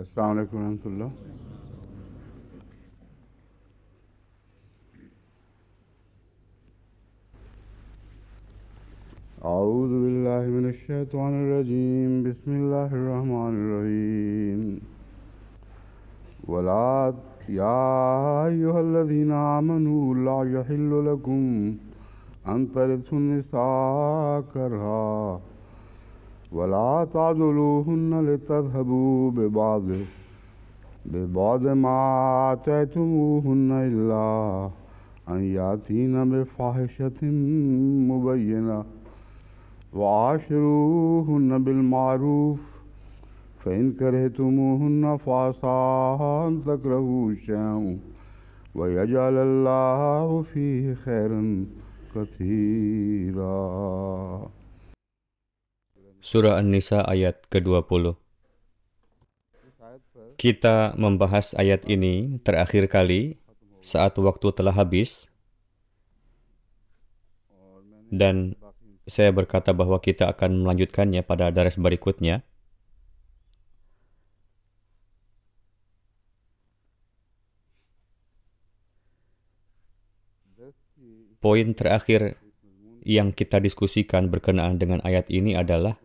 Assalamu alaikum warahmatullah. أعوذ بالله من الشيطان الرجيم. بسم الله الرحمن الرحيم. ولا يا أيها الذين آمنوا لا يحل لكم أن ترثوا النساء كرها ولا تعضلوهن لتذهبوا ببعض ما آتيتموهن إلا أن يأتين بفاحشة مبينة وعاشروهن بالمعروف فإن كرهتموهن فعسى أن تكرهوا شيئا ويجعل الله فيه خيرا كثيرا. Surah An-Nisa ayat ke-20. Kita membahas ayat ini terakhir kali saat waktu telah habis, dan saya berkata bahwa kita akan melanjutkannya pada daras berikutnya. Poin terakhir yang kita diskusikan berkenaan dengan ayat ini adalah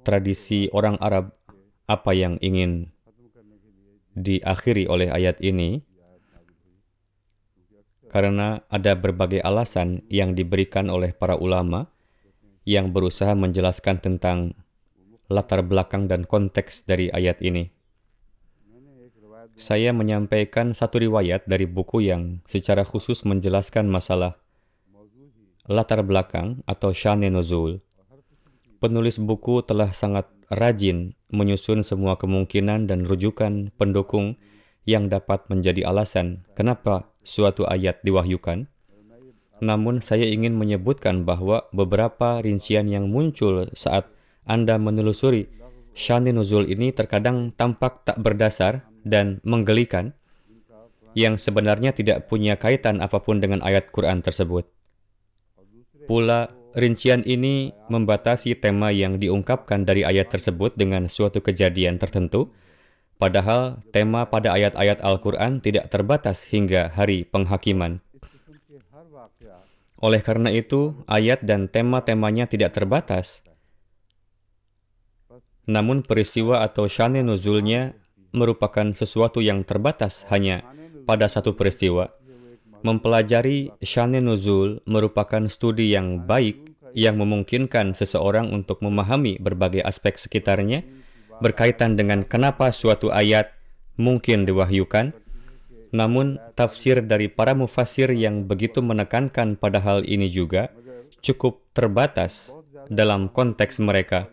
tradisi orang Arab, apa yang ingin diakhiri oleh ayat ini, karena ada berbagai alasan yang diberikan oleh para ulama yang berusaha menjelaskan tentang latar belakang dan konteks dari ayat ini. Saya menyampaikan satu riwayat dari buku yang secara khusus menjelaskan masalah latar belakang atau sya'ne nuzul. Penulis buku telah sangat rajin menyusun semua kemungkinan dan rujukan pendukung yang dapat menjadi alasan kenapa suatu ayat diwahyukan. Namun saya ingin menyebutkan bahwa beberapa rincian yang muncul saat Anda menelusuri sya'ne nuzul ini terkadang tampak tak berdasar dan menggelikan, yang sebenarnya tidak punya kaitan apapun dengan ayat Quran tersebut. Pula, rincian ini membatasi tema yang diungkapkan dari ayat tersebut dengan suatu kejadian tertentu, padahal tema pada ayat-ayat Al-Quran tidak terbatas hingga hari penghakiman. Oleh karena itu, ayat dan tema-temanya tidak terbatas. Namun peristiwa atau sya'ne nuzulnya merupakan sesuatu yang terbatas hanya pada satu peristiwa. Mempelajari sya'ne nuzul merupakan studi yang baik yang memungkinkan seseorang untuk memahami berbagai aspek sekitarnya berkaitan dengan kenapa suatu ayat mungkin diwahyukan. Namun, tafsir dari para mufassir yang begitu menekankan pada hal ini juga cukup terbatas dalam konteks mereka.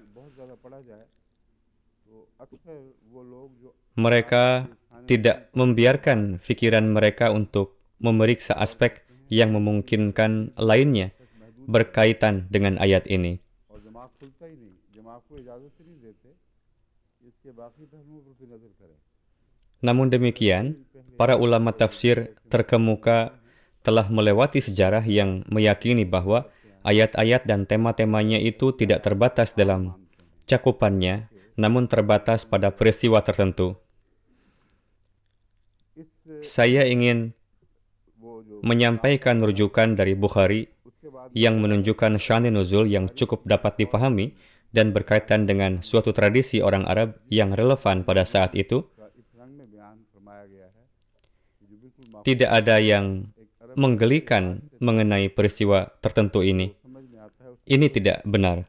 Mereka tidak membiarkan pikiran mereka untuk memeriksa aspek yang memungkinkan lainnya berkaitan dengan ayat ini. Namun demikian, para ulama tafsir terkemuka telah melewati sejarah yang meyakini bahwa ayat-ayat dan tema-temanya itu tidak terbatas dalam cakupannya, namun terbatas pada peristiwa tertentu. Saya ingin menyampaikan rujukan dari Bukhari yang menunjukkan sya'ne nuzul yang cukup dapat dipahami dan berkaitan dengan suatu tradisi orang Arab yang relevan pada saat itu. Tidak ada yang menggelikan mengenai peristiwa tertentu ini. Ini tidak benar.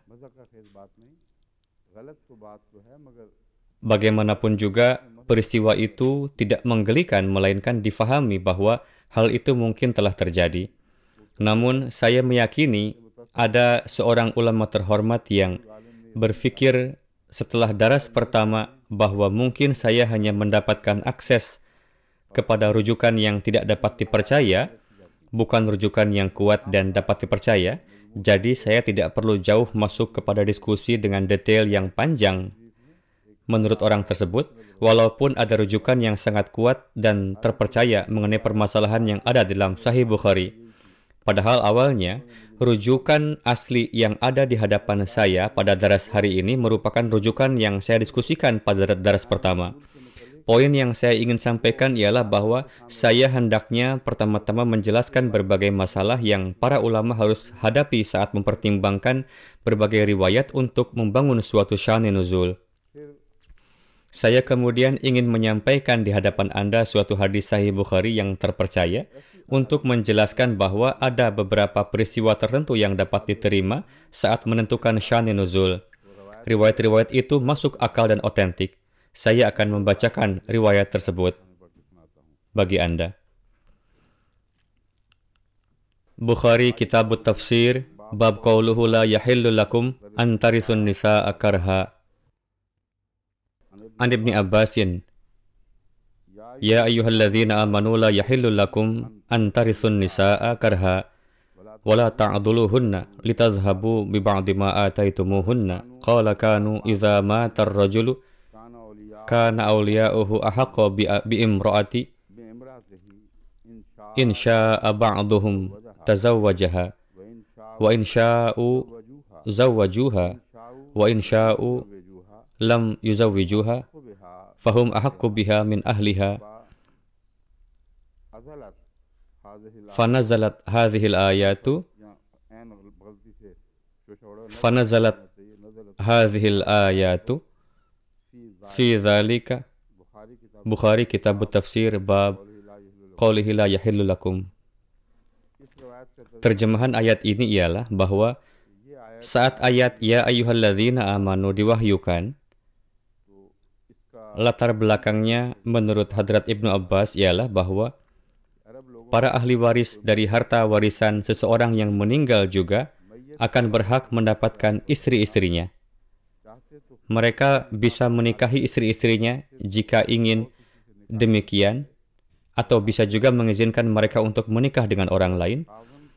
Bagaimanapun juga, peristiwa itu tidak menggelikan, melainkan difahami bahwa hal itu mungkin telah terjadi. Namun, saya meyakini ada seorang ulama terhormat yang berpikir setelah daras pertama bahwa mungkin saya hanya mendapatkan akses kepada rujukan yang tidak dapat dipercaya, bukan rujukan yang kuat dan dapat dipercaya. Jadi, saya tidak perlu jauh masuk kepada diskusi dengan detail yang panjang menurut orang tersebut, walaupun ada rujukan yang sangat kuat dan terpercaya mengenai permasalahan yang ada dalam Sahih Bukhari. Padahal awalnya, rujukan asli yang ada di hadapan saya pada daras hari ini merupakan rujukan yang saya diskusikan pada daras pertama. Poin yang saya ingin sampaikan ialah bahwa saya hendaknya pertama-tama menjelaskan berbagai masalah yang para ulama harus hadapi saat mempertimbangkan berbagai riwayat untuk membangun suatu sya'ni nuzul. Saya kemudian ingin menyampaikan di hadapan Anda suatu hadis Sahih Bukhari yang terpercaya untuk menjelaskan bahwa ada beberapa peristiwa tertentu yang dapat diterima saat menentukan sya'ni nuzul. Riwayat-riwayat itu masuk akal dan otentik. Saya akan membacakan riwayat tersebut bagi Anda. Bukhari Kitabut Tafsir, bab qauluhu la yahillu lakum an tarithun nisa'a karha. An Ibni Abbasin, ya ayyuhalladzina amanu la yahillu lakum an tarithun nisa'a karha wa la ta'dhuluhunna litadhhabu bi ba'di ma ataitumuhunna. Qala kanu idza mata ar-rajulu kana awliya'uhu ahaqqa bi imra'ati in sya'a ba'duhum tazawwajaha wa in sya'u zawwajuha wa in sya'u lam yuzawwijuha fahum ahaqqu biha min ahliha. Fanazalat hadhil ayatu fi dzalika. Bukhari Kitabut Tafsir, bab qaulihi la yahillu lakum. Terjemahan ayat ini ialah bahwa saat ayat ya ayyuhalladzina amanu diwahyukan, latar belakangnya menurut Hadrat Ibnu Abbas ialah bahwa para ahli waris dari harta warisan seseorang yang meninggal juga akan berhak mendapatkan istri-istrinya. Mereka bisa menikahi istri-istrinya jika ingin demikian, atau bisa juga mengizinkan mereka untuk menikah dengan orang lain,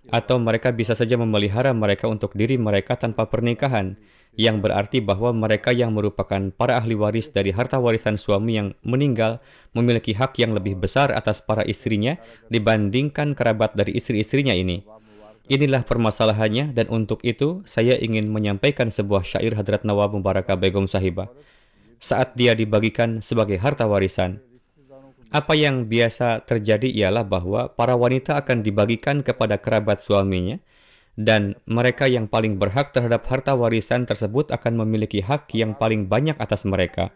atau mereka bisa saja memelihara mereka untuk diri mereka tanpa pernikahan, yang berarti bahwa mereka yang merupakan para ahli waris dari harta warisan suami yang meninggal memiliki hak yang lebih besar atas para istrinya dibandingkan kerabat dari istri-istrinya ini. Inilah permasalahannya, dan untuk itu saya ingin menyampaikan sebuah syair Hadrat Nawab Mubarakah Begum Sahibah saat dia dibagikan sebagai harta warisan. Apa yang biasa terjadi ialah bahwa para wanita akan dibagikan kepada kerabat suaminya, dan mereka yang paling berhak terhadap harta warisan tersebut akan memiliki hak yang paling banyak atas mereka.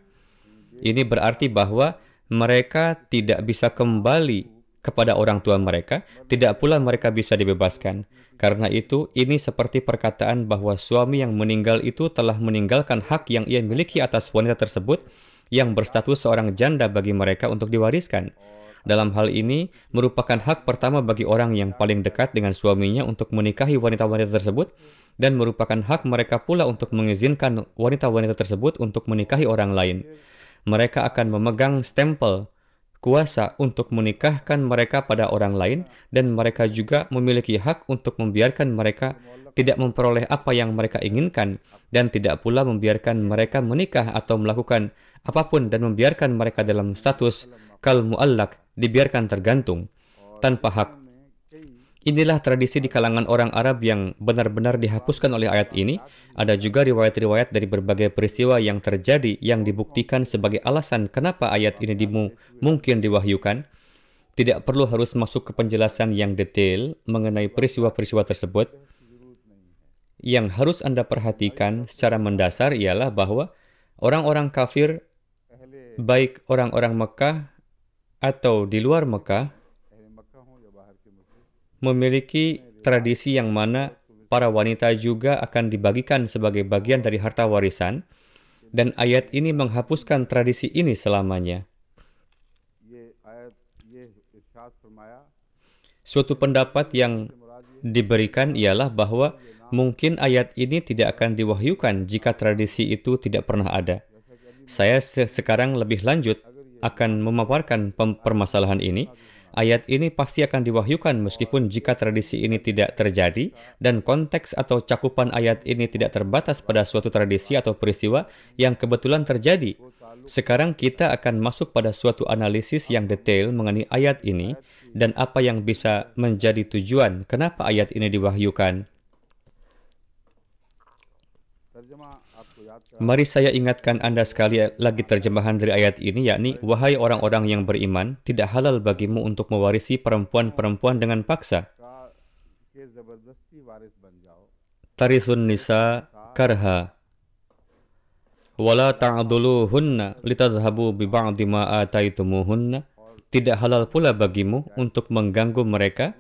Ini berarti bahwa mereka tidak bisa kembali kepada orang tua mereka, tidak pula mereka bisa dibebaskan. Karena itu, ini seperti perkataan bahwa suami yang meninggal itu telah meninggalkan hak yang ia miliki atas wanita tersebut yang berstatus seorang janda bagi mereka untuk diwariskan. Dalam hal ini, merupakan hak pertama bagi orang yang paling dekat dengan suaminya untuk menikahi wanita-wanita tersebut, dan merupakan hak mereka pula untuk mengizinkan wanita-wanita tersebut untuk menikahi orang lain. Mereka akan memegang stempel kuasa untuk menikahkan mereka pada orang lain, dan mereka juga memiliki hak untuk membiarkan mereka tidak memperoleh apa yang mereka inginkan, dan tidak pula membiarkan mereka menikah atau melakukan apapun, dan membiarkan mereka dalam status kal mu'allak, dibiarkan tergantung tanpa hak. Inilah tradisi di kalangan orang Arab yang benar-benar dihapuskan oleh ayat ini. Ada juga riwayat-riwayat dari berbagai peristiwa yang terjadi yang dibuktikan sebagai alasan kenapa ayat ini mungkin diwahyukan. Tidak perlu harus masuk ke penjelasan yang detail mengenai peristiwa-peristiwa tersebut. Yang harus Anda perhatikan secara mendasar ialah bahwa orang-orang kafir, baik orang-orang Mekah atau di luar Mekah, memiliki tradisi yang mana para wanita juga akan dibagikan sebagai bagian dari harta warisan, dan ayat ini menghapuskan tradisi ini selamanya. Suatu pendapat yang diberikan ialah bahwa mungkin ayat ini tidak akan diwahyukan jika tradisi itu tidak pernah ada. Saya sekarang lebih lanjut akan memaparkan permasalahan ini. ayat ini pasti akan diwahyukan meskipun jika tradisi ini tidak terjadi dan konteks atau cakupan ayat ini tidak terbatas pada suatu tradisi atau peristiwa yang kebetulan terjadi. Sekarang kita akan masuk pada suatu analisis yang detail mengenai ayat ini dan apa yang bisa menjadi tujuan kenapa ayat ini diwahyukan. Mari saya ingatkan Anda sekali lagi terjemahan dari ayat ini, yakni, wahai orang-orang yang beriman, tidak halal bagimu untuk mewarisi perempuan-perempuan dengan paksa. Tarisun nisa karha. Wala ta'duluhunna litadhhabu bi ba'di ma ataitumuhunna. Tidak halal pula bagimu untuk mengganggu mereka,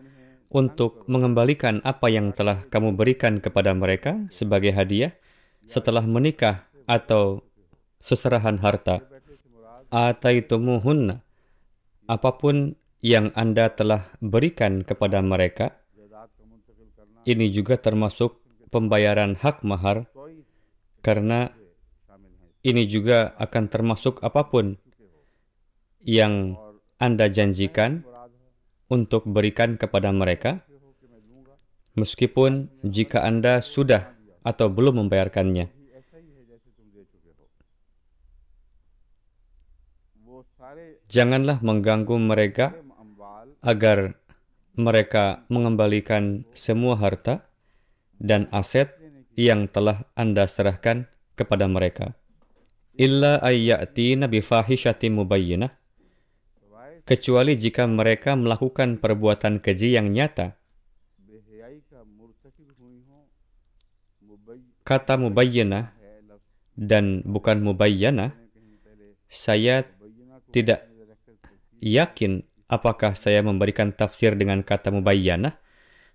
untuk mengembalikan apa yang telah kamu berikan kepada mereka sebagai hadiah setelah menikah atau seserahan harta. Ataitumuhunna, apapun yang Anda telah berikan kepada mereka, ini juga termasuk pembayaran hak mahar, karena ini juga akan termasuk apapun yang Anda janjikan untuk berikan kepada mereka, meskipun jika Anda sudah atau belum membayarkannya. Janganlah mengganggu mereka agar mereka mengembalikan semua harta dan aset yang telah Anda serahkan kepada mereka. Illa ayyatina bifahishatin mubayyinah, kecuali jika mereka melakukan perbuatan keji yang nyata. Kata mubayyinah dan bukan mubayyanah, saya tidak yakin apakah saya memberikan tafsir dengan kata mubayyanah,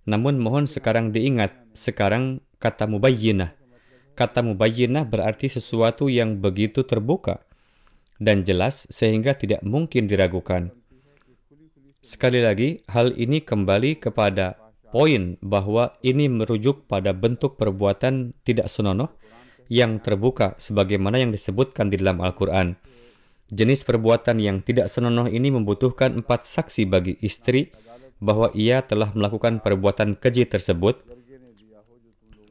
namun mohon sekarang diingat, sekarang kata mubayyinah. Kata mubayyinah berarti sesuatu yang begitu terbuka dan jelas sehingga tidak mungkin diragukan. Sekali lagi, hal ini kembali kepada poin bahwa ini merujuk pada bentuk perbuatan tidak senonoh yang terbuka sebagaimana yang disebutkan di dalam Al-Quran. Jenis perbuatan yang tidak senonoh ini membutuhkan 4 saksi bagi istri bahwa ia telah melakukan perbuatan keji tersebut,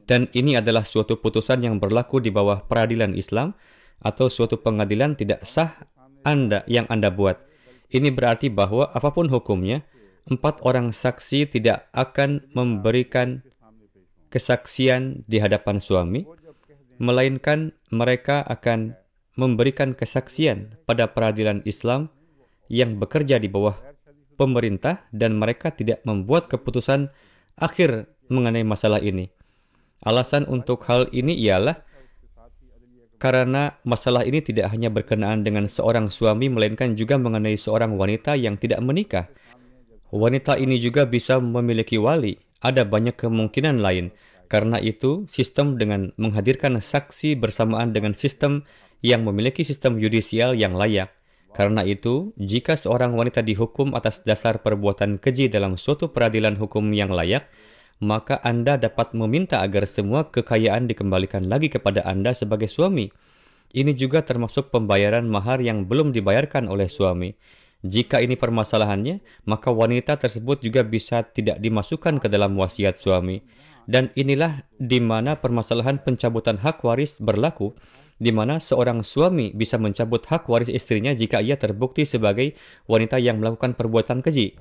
dan ini adalah suatu putusan yang berlaku di bawah peradilan Islam atau suatu pengadilan tidak sah yang Anda buat. Ini berarti bahwa apapun hukumnya, 4 orang saksi tidak akan memberikan kesaksian di hadapan suami, melainkan mereka akan memberikan kesaksian pada peradilan Islam yang bekerja di bawah pemerintah dan mereka tidak membuat keputusan akhir mengenai masalah ini. Alasan untuk hal ini ialah karena masalah ini tidak hanya berkenaan dengan seorang suami, melainkan juga mengenai seorang wanita yang tidak menikah. Wanita ini juga bisa memiliki wali. Ada banyak kemungkinan lain. Karena itu, sistem dengan menghadirkan saksi bersamaan dengan sistem yang memiliki sistem yudisial yang layak. Karena itu, jika seorang wanita dihukum atas dasar perbuatan keji dalam suatu peradilan hukum yang layak, maka Anda dapat meminta agar semua kekayaan dikembalikan lagi kepada Anda sebagai suami. Ini juga termasuk pembayaran mahar yang belum dibayarkan oleh suami. Jika ini permasalahannya, maka wanita tersebut juga bisa tidak dimasukkan ke dalam wasiat suami. Dan inilah di mana permasalahan pencabutan hak waris berlaku, di mana seorang suami bisa mencabut hak waris istrinya jika ia terbukti sebagai wanita yang melakukan perbuatan keji.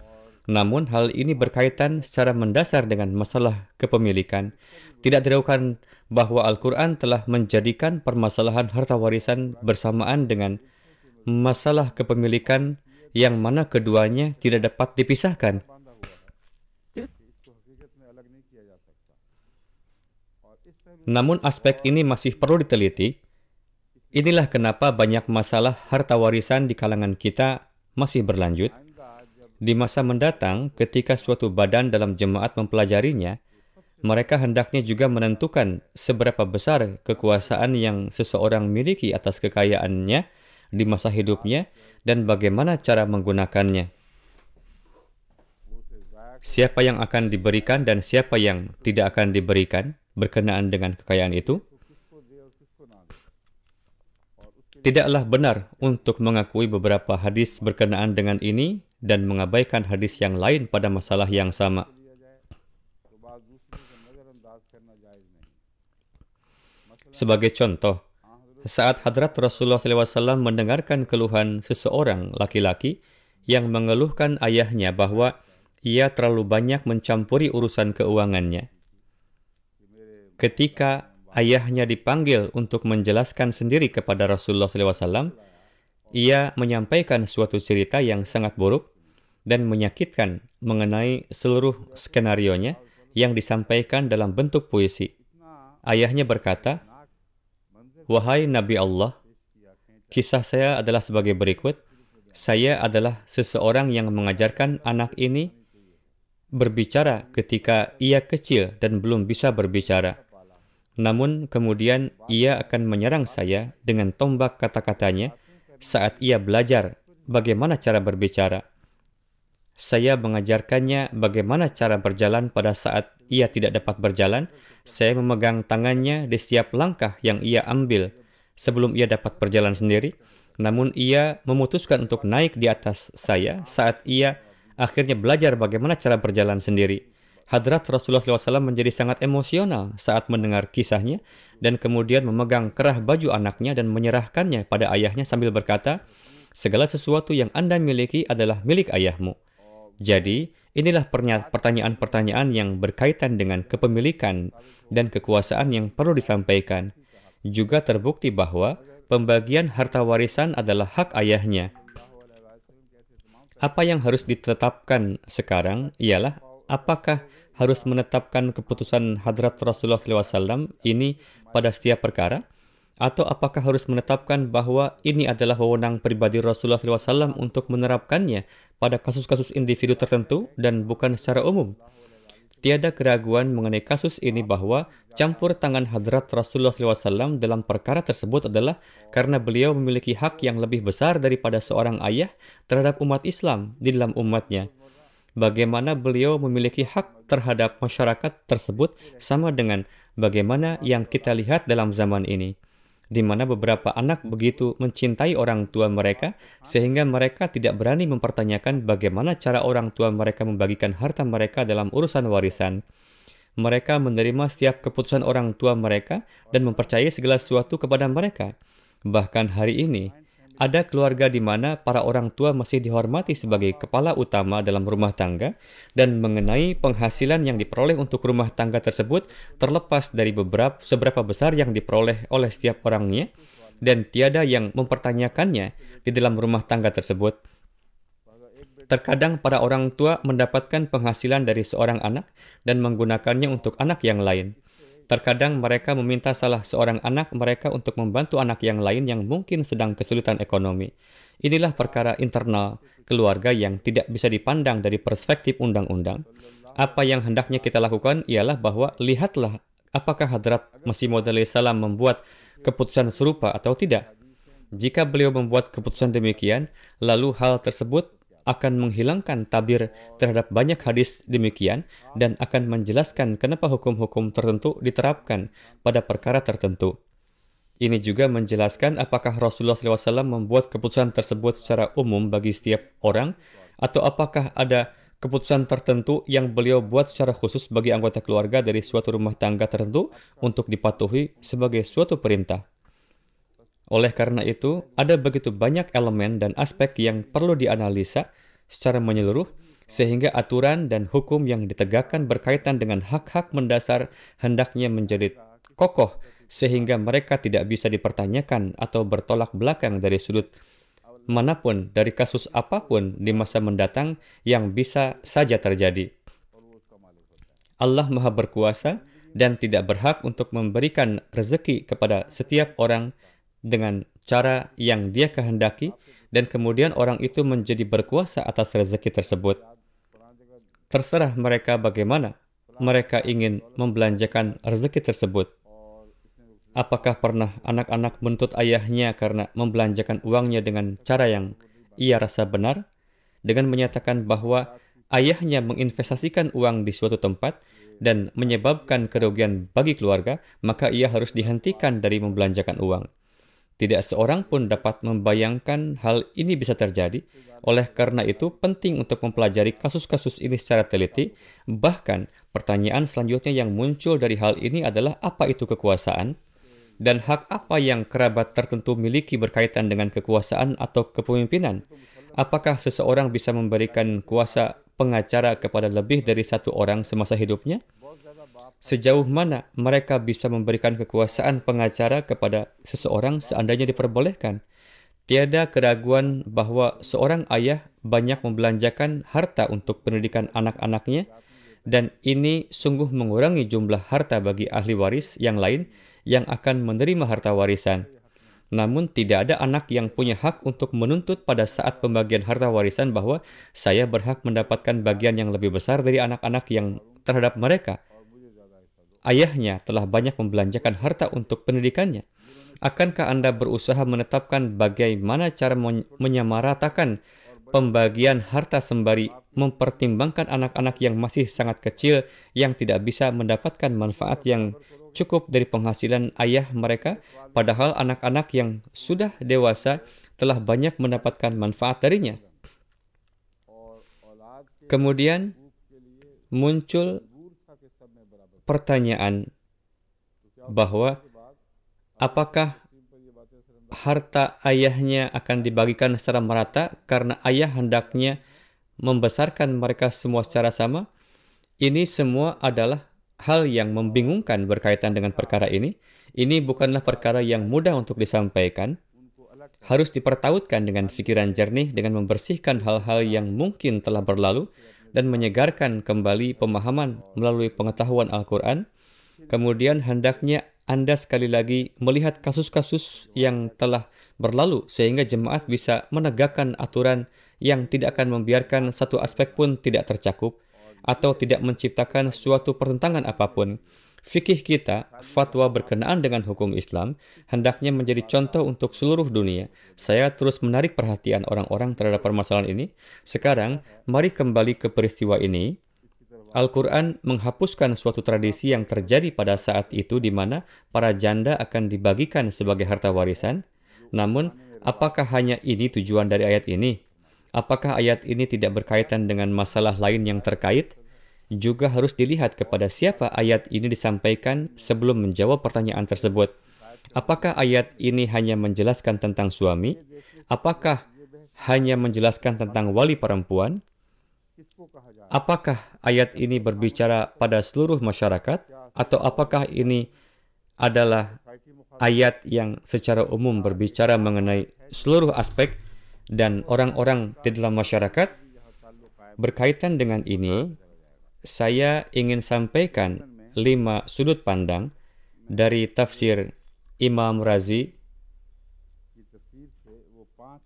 Namun hal ini berkaitan secara mendasar dengan masalah kepemilikan. Tidak diragukan bahwa Al-Quran telah menjadikan permasalahan harta warisan bersamaan dengan masalah kepemilikan yang mana keduanya tidak dapat dipisahkan. Namun aspek ini masih perlu diteliti. Inilah kenapa banyak masalah harta warisan di kalangan kita masih berlanjut. Di masa mendatang, ketika suatu badan dalam jemaat mempelajarinya, mereka hendaknya juga menentukan seberapa besar kekuasaan yang seseorang miliki atas kekayaannya di masa hidupnya dan bagaimana cara menggunakannya. Siapa yang akan diberikan dan siapa yang tidak akan diberikan berkenaan dengan kekayaan itu. Tidaklah benar untuk mengakui beberapa hadis berkenaan dengan ini dan mengabaikan hadis yang lain pada masalah yang sama. Sebagai contoh, saat Hadrat Rasulullah SAW mendengarkan keluhan seseorang laki-laki yang mengeluhkan ayahnya bahwa ia terlalu banyak mencampuri urusan keuangannya. Ketika ayahnya dipanggil untuk menjelaskan sendiri kepada Rasulullah SAW, ia menyampaikan suatu cerita yang sangat buruk dan menyakitkan mengenai seluruh skenarionya yang disampaikan dalam bentuk puisi. Ayahnya berkata, "Wahai Nabi Allah, kisah saya adalah sebagai berikut. Saya adalah seseorang yang mengajarkan anak ini berbicara ketika ia kecil dan belum bisa berbicara. Namun kemudian ia akan menyerang saya dengan tombak kata-katanya saat ia belajar bagaimana cara berbicara. Saya mengajarkannya bagaimana cara berjalan pada saat ia tidak dapat berjalan. Saya memegang tangannya di setiap langkah yang ia ambil sebelum ia dapat berjalan sendiri. Namun ia memutuskan untuk naik di atas saya saat ia akhirnya belajar bagaimana cara berjalan sendiri." Hadrat Rasulullah SAW menjadi sangat emosional saat mendengar kisahnya dan kemudian memegang kerah baju anaknya dan menyerahkannya pada ayahnya sambil berkata, "Segala sesuatu yang Anda miliki adalah milik ayahmu." Jadi, inilah pertanyaan-pertanyaan yang berkaitan dengan kepemilikan dan kekuasaan yang perlu disampaikan. Juga terbukti bahwa pembagian harta warisan adalah hak ayahnya. Apa yang harus ditetapkan sekarang ialah apakah harus menetapkan keputusan Hadrat Rasulullah SAW ini pada setiap perkara, atau apakah harus menetapkan bahwa ini adalah wewenang pribadi Rasulullah SAW untuk menerapkannya pada kasus-kasus individu tertentu dan bukan secara umum. Tiada keraguan mengenai kasus ini bahwa campur tangan Hadrat Rasulullah SAW dalam perkara tersebut adalah karena beliau memiliki hak yang lebih besar daripada seorang ayah terhadap umat Islam di dalam umatnya. Bagaimana beliau memiliki hak terhadap masyarakat tersebut sama dengan bagaimana yang kita lihat dalam zaman ini, di mana beberapa anak begitu mencintai orang tua mereka sehingga mereka tidak berani mempertanyakan bagaimana cara orang tua mereka membagikan harta mereka dalam urusan warisan. Mereka menerima setiap keputusan orang tua mereka dan mempercayai segala sesuatu kepada mereka. Bahkan hari ini, ada keluarga di mana para orang tua masih dihormati sebagai kepala utama dalam rumah tangga dan mengenai penghasilan yang diperoleh untuk rumah tangga tersebut terlepas dari seberapa besar yang diperoleh oleh setiap orangnya dan tiada yang mempertanyakannya di dalam rumah tangga tersebut. Terkadang para orang tua mendapatkan penghasilan dari seorang anak dan menggunakannya untuk anak yang lain. Terkadang mereka meminta salah seorang anak mereka untuk membantu anak yang lain yang mungkin sedang kesulitan ekonomi. Inilah perkara internal keluarga yang tidak bisa dipandang dari perspektif undang-undang. Apa yang hendaknya kita lakukan ialah bahwa lihatlah apakah Hadrat Masih Maud salam membuat keputusan serupa atau tidak. Jika beliau membuat keputusan demikian, lalu hal tersebut akan menghilangkan tabir terhadap banyak hadis demikian dan akan menjelaskan kenapa hukum-hukum tertentu diterapkan pada perkara tertentu. Ini juga menjelaskan apakah Rasulullah SAW membuat keputusan tersebut secara umum bagi setiap orang atau apakah ada keputusan tertentu yang beliau buat secara khusus bagi anggota keluarga dari suatu rumah tangga tertentu untuk dipatuhi sebagai suatu perintah. Oleh karena itu, ada begitu banyak elemen dan aspek yang perlu dianalisa secara menyeluruh, sehingga aturan dan hukum yang ditegakkan berkaitan dengan hak-hak mendasar hendaknya menjadi kokoh, sehingga mereka tidak bisa dipertanyakan atau bertolak belakang dari sudut manapun dari kasus apapun di masa mendatang yang bisa saja terjadi. Allah Maha Berkuasa dan tidak berhak untuk memberikan rezeki kepada setiap orang dengan cara yang dia kehendaki dan kemudian orang itu menjadi berkuasa atas rezeki tersebut. Terserah mereka bagaimana mereka ingin membelanjakan rezeki tersebut. Apakah pernah anak-anak menuntut ayahnya karena membelanjakan uangnya dengan cara yang ia rasa benar, dengan menyatakan bahwa ayahnya menginvestasikan uang di suatu tempat dan menyebabkan kerugian bagi keluarga, maka ia harus dihentikan dari membelanjakan uang. Tidak seorang pun dapat membayangkan hal ini bisa terjadi. Oleh karena itu, penting untuk mempelajari kasus-kasus ini secara teliti. Bahkan, pertanyaan selanjutnya yang muncul dari hal ini adalah apa itu kekuasaan? Dan hak apa yang kerabat tertentu miliki berkaitan dengan kekuasaan atau kepemimpinan? Apakah seseorang bisa memberikan kuasa pengacara kepada lebih dari satu orang semasa hidupnya? Sejauh mana mereka bisa memberikan kekuasaan pengacara kepada seseorang seandainya diperbolehkan? Tiada keraguan bahwa seorang ayah banyak membelanjakan harta untuk pendidikan anak-anaknya, dan ini sungguh mengurangi jumlah harta bagi ahli waris yang lain yang akan menerima harta warisan. Namun tidak ada anak yang punya hak untuk menuntut pada saat pembagian harta warisan bahwa saya berhak mendapatkan bagian yang lebih besar dari anak-anak yang terhadap mereka. Ayahnya telah banyak membelanjakan harta untuk pendidikannya. Akankah Anda berusaha menetapkan bagaimana cara menyamaratakan pembagian harta sembari mempertimbangkan anak-anak yang masih sangat kecil yang tidak bisa mendapatkan manfaat yang cukup dari penghasilan ayah mereka, padahal anak-anak yang sudah dewasa telah banyak mendapatkan manfaat darinya? Kemudian muncul pertanyaan bahwa apakah harta ayahnya akan dibagikan secara merata karena ayah hendaknya membesarkan mereka semua secara sama? Ini semua adalah hal yang membingungkan berkaitan dengan perkara ini. Ini bukanlah perkara yang mudah untuk disampaikan. Harus dipertautkan dengan pikiran jernih dengan membersihkan hal-hal yang mungkin telah berlalu dan menyegarkan kembali pemahaman melalui pengetahuan Al-Quran. Kemudian hendaknya Anda sekali lagi melihat kasus-kasus yang telah berlalu sehingga jemaat bisa menegakkan aturan yang tidak akan membiarkan satu aspek pun tidak tercakup atau tidak menciptakan suatu pertentangan apapun. Fikih kita, fatwa berkenaan dengan hukum Islam, hendaknya menjadi contoh untuk seluruh dunia. Saya terus menarik perhatian orang-orang terhadap permasalahan ini. Sekarang, mari kembali ke peristiwa ini. Al-Quran menghapuskan suatu tradisi yang terjadi pada saat itu di mana para janda akan dibagikan sebagai harta warisan. Namun, apakah hanya ini tujuan dari ayat ini? Apakah ayat ini tidak berkaitan dengan masalah lain yang terkait? Juga harus dilihat kepada siapa ayat ini disampaikan sebelum menjawab pertanyaan tersebut. Apakah ayat ini hanya menjelaskan tentang suami? Apakah hanya menjelaskan tentang wali perempuan? Apakah ayat ini berbicara pada seluruh masyarakat? Atau apakah ini adalah ayat yang secara umum berbicara mengenai seluruh aspek dan orang-orang di dalam masyarakat? Berkaitan dengan ini, saya ingin sampaikan 5 sudut pandang dari tafsir Imam Razi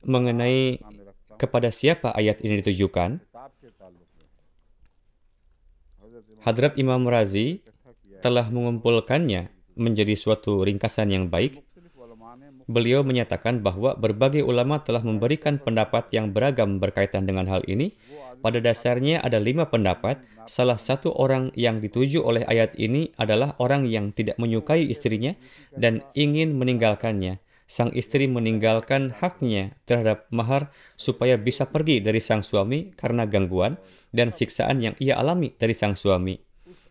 mengenai kepada siapa ayat ini ditujukan. Hadrat Imam Razi telah mengumpulkannya menjadi suatu ringkasan yang baik. Beliau menyatakan bahwa berbagai ulama telah memberikan pendapat yang beragam berkaitan dengan hal ini. Pada dasarnya ada 5 pendapat. Salah satu orang yang dituju oleh ayat ini adalah orang yang tidak menyukai istrinya dan ingin meninggalkannya. Sang istri meninggalkan haknya terhadap mahar supaya bisa pergi dari sang suami karena gangguan dan siksaan yang ia alami dari sang suami.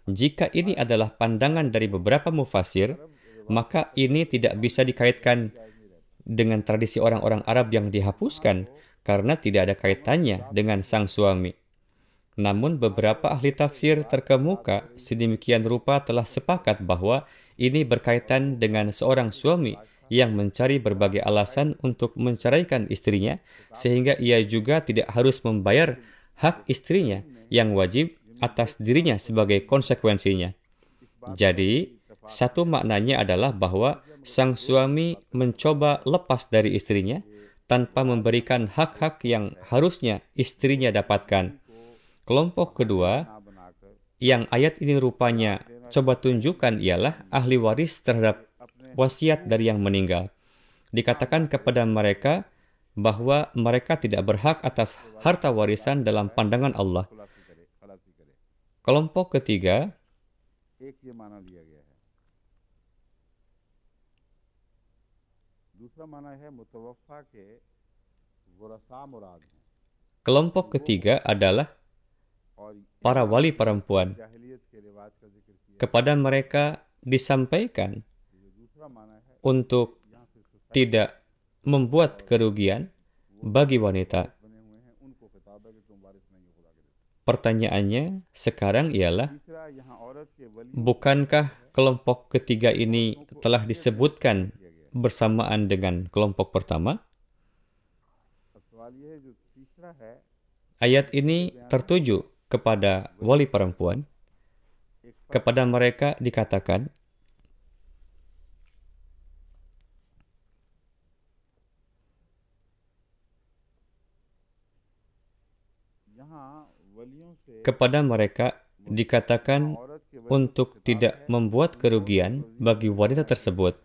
Jika ini adalah pandangan dari beberapa mufasir, maka ini tidak bisa dikaitkan dengan tradisi orang-orang Arab yang dihapuskan karena tidak ada kaitannya dengan sang suami. Namun beberapa ahli tafsir terkemuka sedemikian rupa telah sepakat bahwa ini berkaitan dengan seorang suami yang mencari berbagai alasan untuk menceraikan istrinya, sehingga ia juga tidak harus membayar hak istrinya yang wajib atas dirinya sebagai konsekuensinya. Jadi, satu maknanya adalah bahwa sang suami mencoba lepas dari istrinya tanpa memberikan hak-hak yang harusnya istrinya dapatkan. Kelompok kedua, yang ayat ini rupanya coba tunjukkan ialah ahli waris terhadap wasiat dari yang meninggal. Dikatakan kepada mereka bahwa mereka tidak berhak atas harta warisan dalam pandangan Allah. Kelompok ketiga, Kelompok ketiga adalah para wali perempuan. Kepada mereka disampaikan untuk tidak membuat kerugian bagi wanita. Pertanyaannya sekarang ialah, bukankah kelompok ketiga ini telah disebutkan bersamaan dengan kelompok pertama? Ayat ini tertuju kepada wali perempuan. Kepada mereka dikatakan, untuk tidak membuat kerugian bagi wanita tersebut.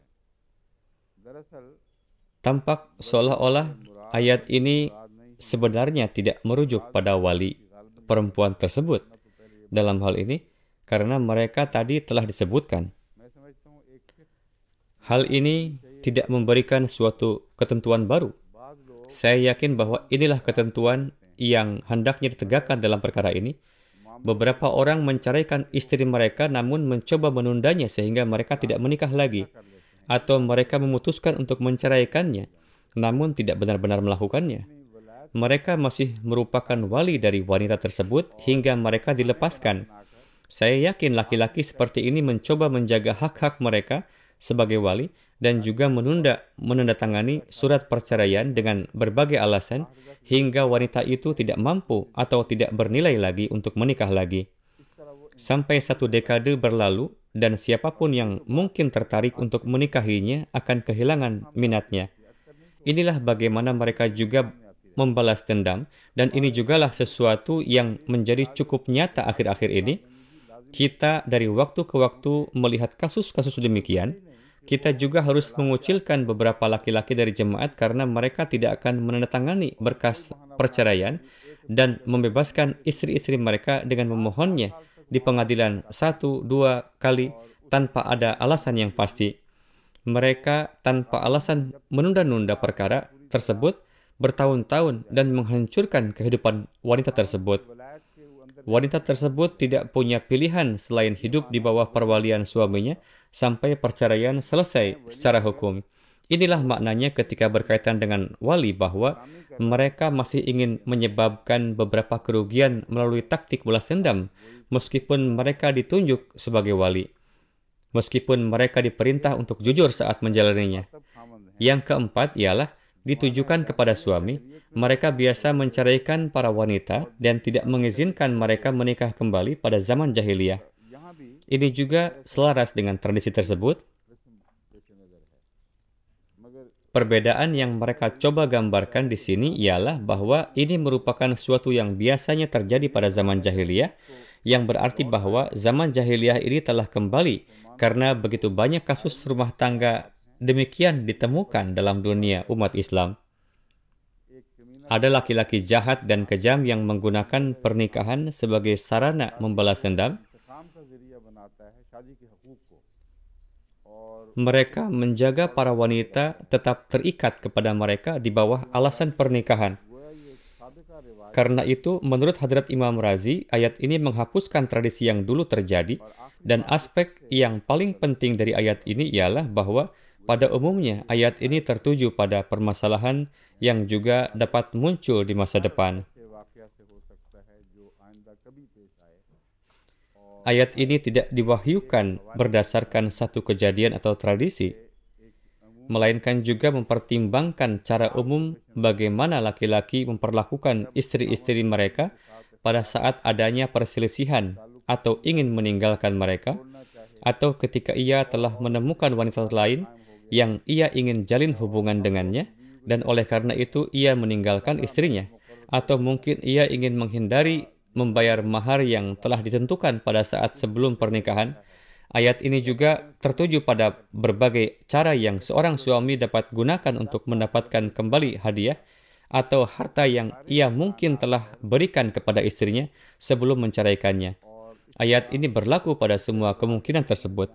Tampak seolah-olah ayat ini sebenarnya tidak merujuk pada wali perempuan tersebut. Dalam hal ini, karena mereka tadi telah disebutkan. Hal ini tidak memberikan suatu ketentuan baru. Saya yakin bahwa inilah ketentuan yang hendaknya ditegakkan dalam perkara ini. Beberapa orang menceraikan istri mereka namun mencoba menundanya sehingga mereka tidak menikah lagi. Atau mereka memutuskan untuk menceraikannya, namun tidak benar-benar melakukannya. Mereka masih merupakan wali dari wanita tersebut hingga mereka dilepaskan. Saya yakin laki-laki seperti ini mencoba menjaga hak-hak mereka sebagai wali dan juga menandatangani surat perceraian dengan berbagai alasan hingga wanita itu tidak mampu atau tidak bernilai lagi untuk menikah lagi. Sampai 1 dekade berlalu dan siapapun yang mungkin tertarik untuk menikahinya akan kehilangan minatnya. Inilah bagaimana mereka juga membalas dendam, dan ini jugalah sesuatu yang menjadi cukup nyata akhir-akhir ini. Kita dari waktu ke waktu melihat kasus-kasus demikian. Kita juga harus mengucilkan beberapa laki-laki dari jemaat karena mereka tidak akan menandatangani berkas perceraian dan membebaskan istri-istri mereka dengan memohonnya di pengadilan 1-2 kali tanpa ada alasan yang pasti. Mereka tanpa alasan menunda-nunda perkara tersebut bertahun-tahun dan menghancurkan kehidupan wanita tersebut. Wanita tersebut tidak punya pilihan selain hidup di bawah perwalian suaminya sampai perceraian selesai secara hukum. Inilah maknanya ketika berkaitan dengan wali bahwa mereka masih ingin menyebabkan beberapa kerugian melalui taktik balas dendam, meskipun mereka ditunjuk sebagai wali, meskipun mereka diperintah untuk jujur saat menjalaninya. Yang keempat ialah ditujukan kepada suami. Mereka biasa menceraikan para wanita dan tidak mengizinkan mereka menikah kembali pada zaman jahiliyah. Ini juga selaras dengan tradisi tersebut. Perbedaan yang mereka coba gambarkan di sini ialah bahwa ini merupakan suatu yang biasanya terjadi pada zaman jahiliyah, yang berarti bahwa zaman jahiliyah ini telah kembali karena begitu banyak kasus rumah tangga demikian ditemukan dalam dunia umat Islam. Ada laki-laki jahat dan kejam yang menggunakan pernikahan sebagai sarana membalas dendam. Mereka menjaga para wanita tetap terikat kepada mereka di bawah alasan pernikahan. Karena itu, menurut Hadrat Imam Razi, ayat ini menghapuskan tradisi yang dulu terjadi, dan aspek yang paling penting dari ayat ini ialah bahwa pada umumnya, ayat ini tertuju pada permasalahan yang juga dapat muncul di masa depan. Ayat ini tidak diwahyukan berdasarkan satu kejadian atau tradisi, melainkan juga mempertimbangkan cara umum bagaimana laki-laki memperlakukan istri-istri mereka pada saat adanya perselisihan atau ingin meninggalkan mereka, atau ketika ia telah menemukan wanita lain yang ia ingin jalin hubungan dengannya, dan oleh karena itu ia meninggalkan istrinya, atau mungkin ia ingin menghindari membayar mahar yang telah ditentukan pada saat sebelum pernikahan. Ayat ini juga tertuju pada berbagai cara yang seorang suami dapat gunakan untuk mendapatkan kembali hadiah atau harta yang ia mungkin telah berikan kepada istrinya sebelum menceraikannya. Ayat ini berlaku pada semua kemungkinan tersebut.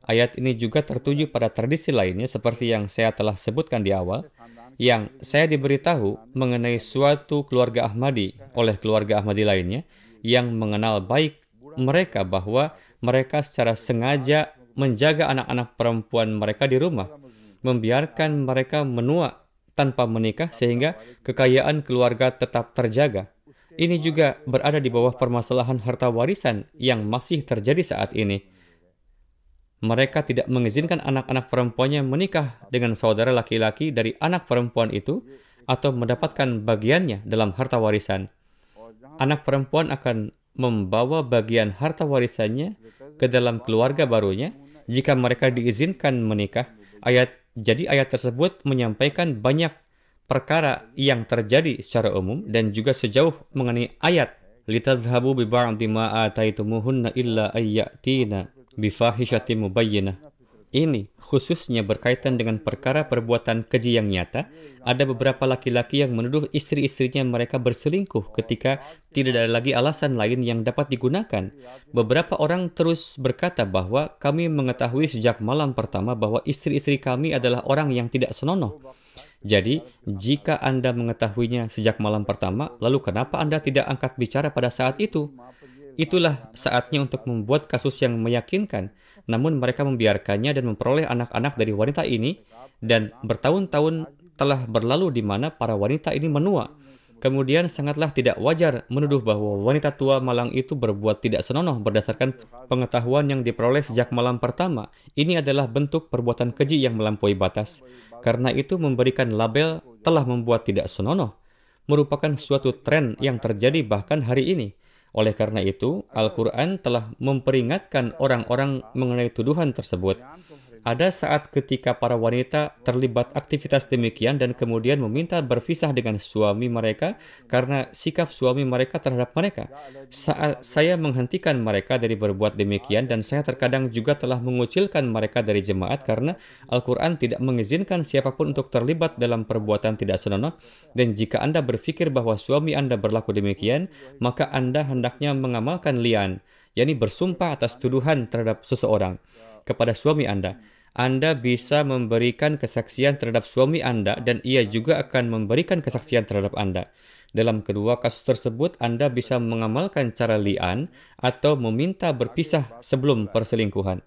Ayat ini juga tertuju pada tradisi lainnya seperti yang saya telah sebutkan di awal, yang saya diberitahu mengenai suatu keluarga Ahmadi oleh keluarga Ahmadi lainnya yang mengenal baik mereka bahwa mereka secara sengaja menjaga anak-anak perempuan mereka di rumah, membiarkan mereka menua tanpa menikah sehingga kekayaan keluarga tetap terjaga. Ini juga berada di bawah permasalahan harta warisan yang masih terjadi saat ini. Mereka tidak mengizinkan anak-anak perempuannya menikah dengan saudara laki-laki dari anak perempuan itu atau mendapatkan bagiannya dalam harta warisan. Anak perempuan akan membawa bagian harta warisannya ke dalam keluarga barunya jika mereka diizinkan menikah. Jadi ayat tersebut menyampaikan banyak perkara yang terjadi secara umum dan juga sejauh mengenai ayat litadhhabu bi ba'di ma ataitumuhunna illa ayyatina bifahishatin mubayyinah. Ini khususnya berkaitan dengan perkara perbuatan keji yang nyata. Ada beberapa laki-laki yang menuduh istri-istrinya mereka berselingkuh ketika tidak ada lagi alasan lain yang dapat digunakan. Beberapa orang terus berkata bahwa kami mengetahui sejak malam pertama bahwa istri-istri kami adalah orang yang tidak senonoh. Jadi, jika Anda mengetahuinya sejak malam pertama, lalu kenapa Anda tidak angkat bicara pada saat itu? Itulah saatnya untuk membuat kasus yang meyakinkan. Namun mereka membiarkannya dan memperoleh anak-anak dari wanita ini, dan bertahun-tahun telah berlalu di mana para wanita ini menua. Kemudian sangatlah tidak wajar menuduh bahwa wanita tua malang itu berbuat tidak senonoh berdasarkan pengetahuan yang diperoleh sejak malam pertama. Ini adalah bentuk perbuatan keji yang melampaui batas. Karena itu memberikan label telah membuat tidak senonoh merupakan suatu tren yang terjadi bahkan hari ini. Oleh karena itu, Al-Quran telah memperingatkan orang-orang mengenai tuduhan tersebut. Ada saat ketika para wanita terlibat aktivitas demikian dan kemudian meminta berpisah dengan suami mereka karena sikap suami mereka terhadap mereka. Saat saya menghentikan mereka dari berbuat demikian dan saya terkadang juga telah mengucilkan mereka dari jemaat karena Al-Quran tidak mengizinkan siapapun untuk terlibat dalam perbuatan tidak senonoh, dan jika Anda berpikir bahwa suami Anda berlaku demikian, maka Anda hendaknya mengamalkan li'an, yakni bersumpah atas tuduhan terhadap seseorang kepada suami Anda. Anda bisa memberikan kesaksian terhadap suami Anda dan ia juga akan memberikan kesaksian terhadap Anda. Dalam kedua kasus tersebut, Anda bisa mengamalkan cara li'an atau meminta berpisah sebelum perselingkuhan.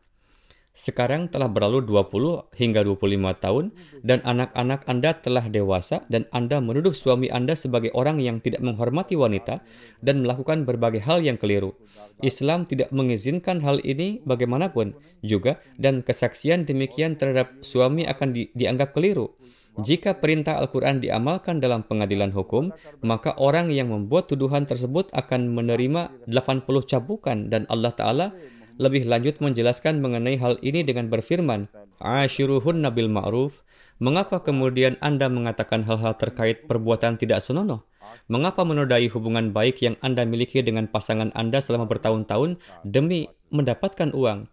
Sekarang telah berlalu 20 hingga 25 tahun dan anak-anak Anda telah dewasa dan Anda menuduh suami Anda sebagai orang yang tidak menghormati wanita dan melakukan berbagai hal yang keliru. Islam tidak mengizinkan hal ini bagaimanapun juga, dan kesaksian demikian terhadap suami akan dianggap keliru. Jika perintah Al-Quran diamalkan dalam pengadilan hukum, maka orang yang membuat tuduhan tersebut akan menerima 80 cabukan, dan Allah Ta'ala lebih lanjut menjelaskan mengenai hal ini dengan berfirman, "Ashiruhunna bil ma'ruf." Mengapa kemudian Anda mengatakan hal-hal terkait perbuatan tidak senonoh? Mengapa menodai hubungan baik yang Anda miliki dengan pasangan Anda selama bertahun-tahun demi mendapatkan uang?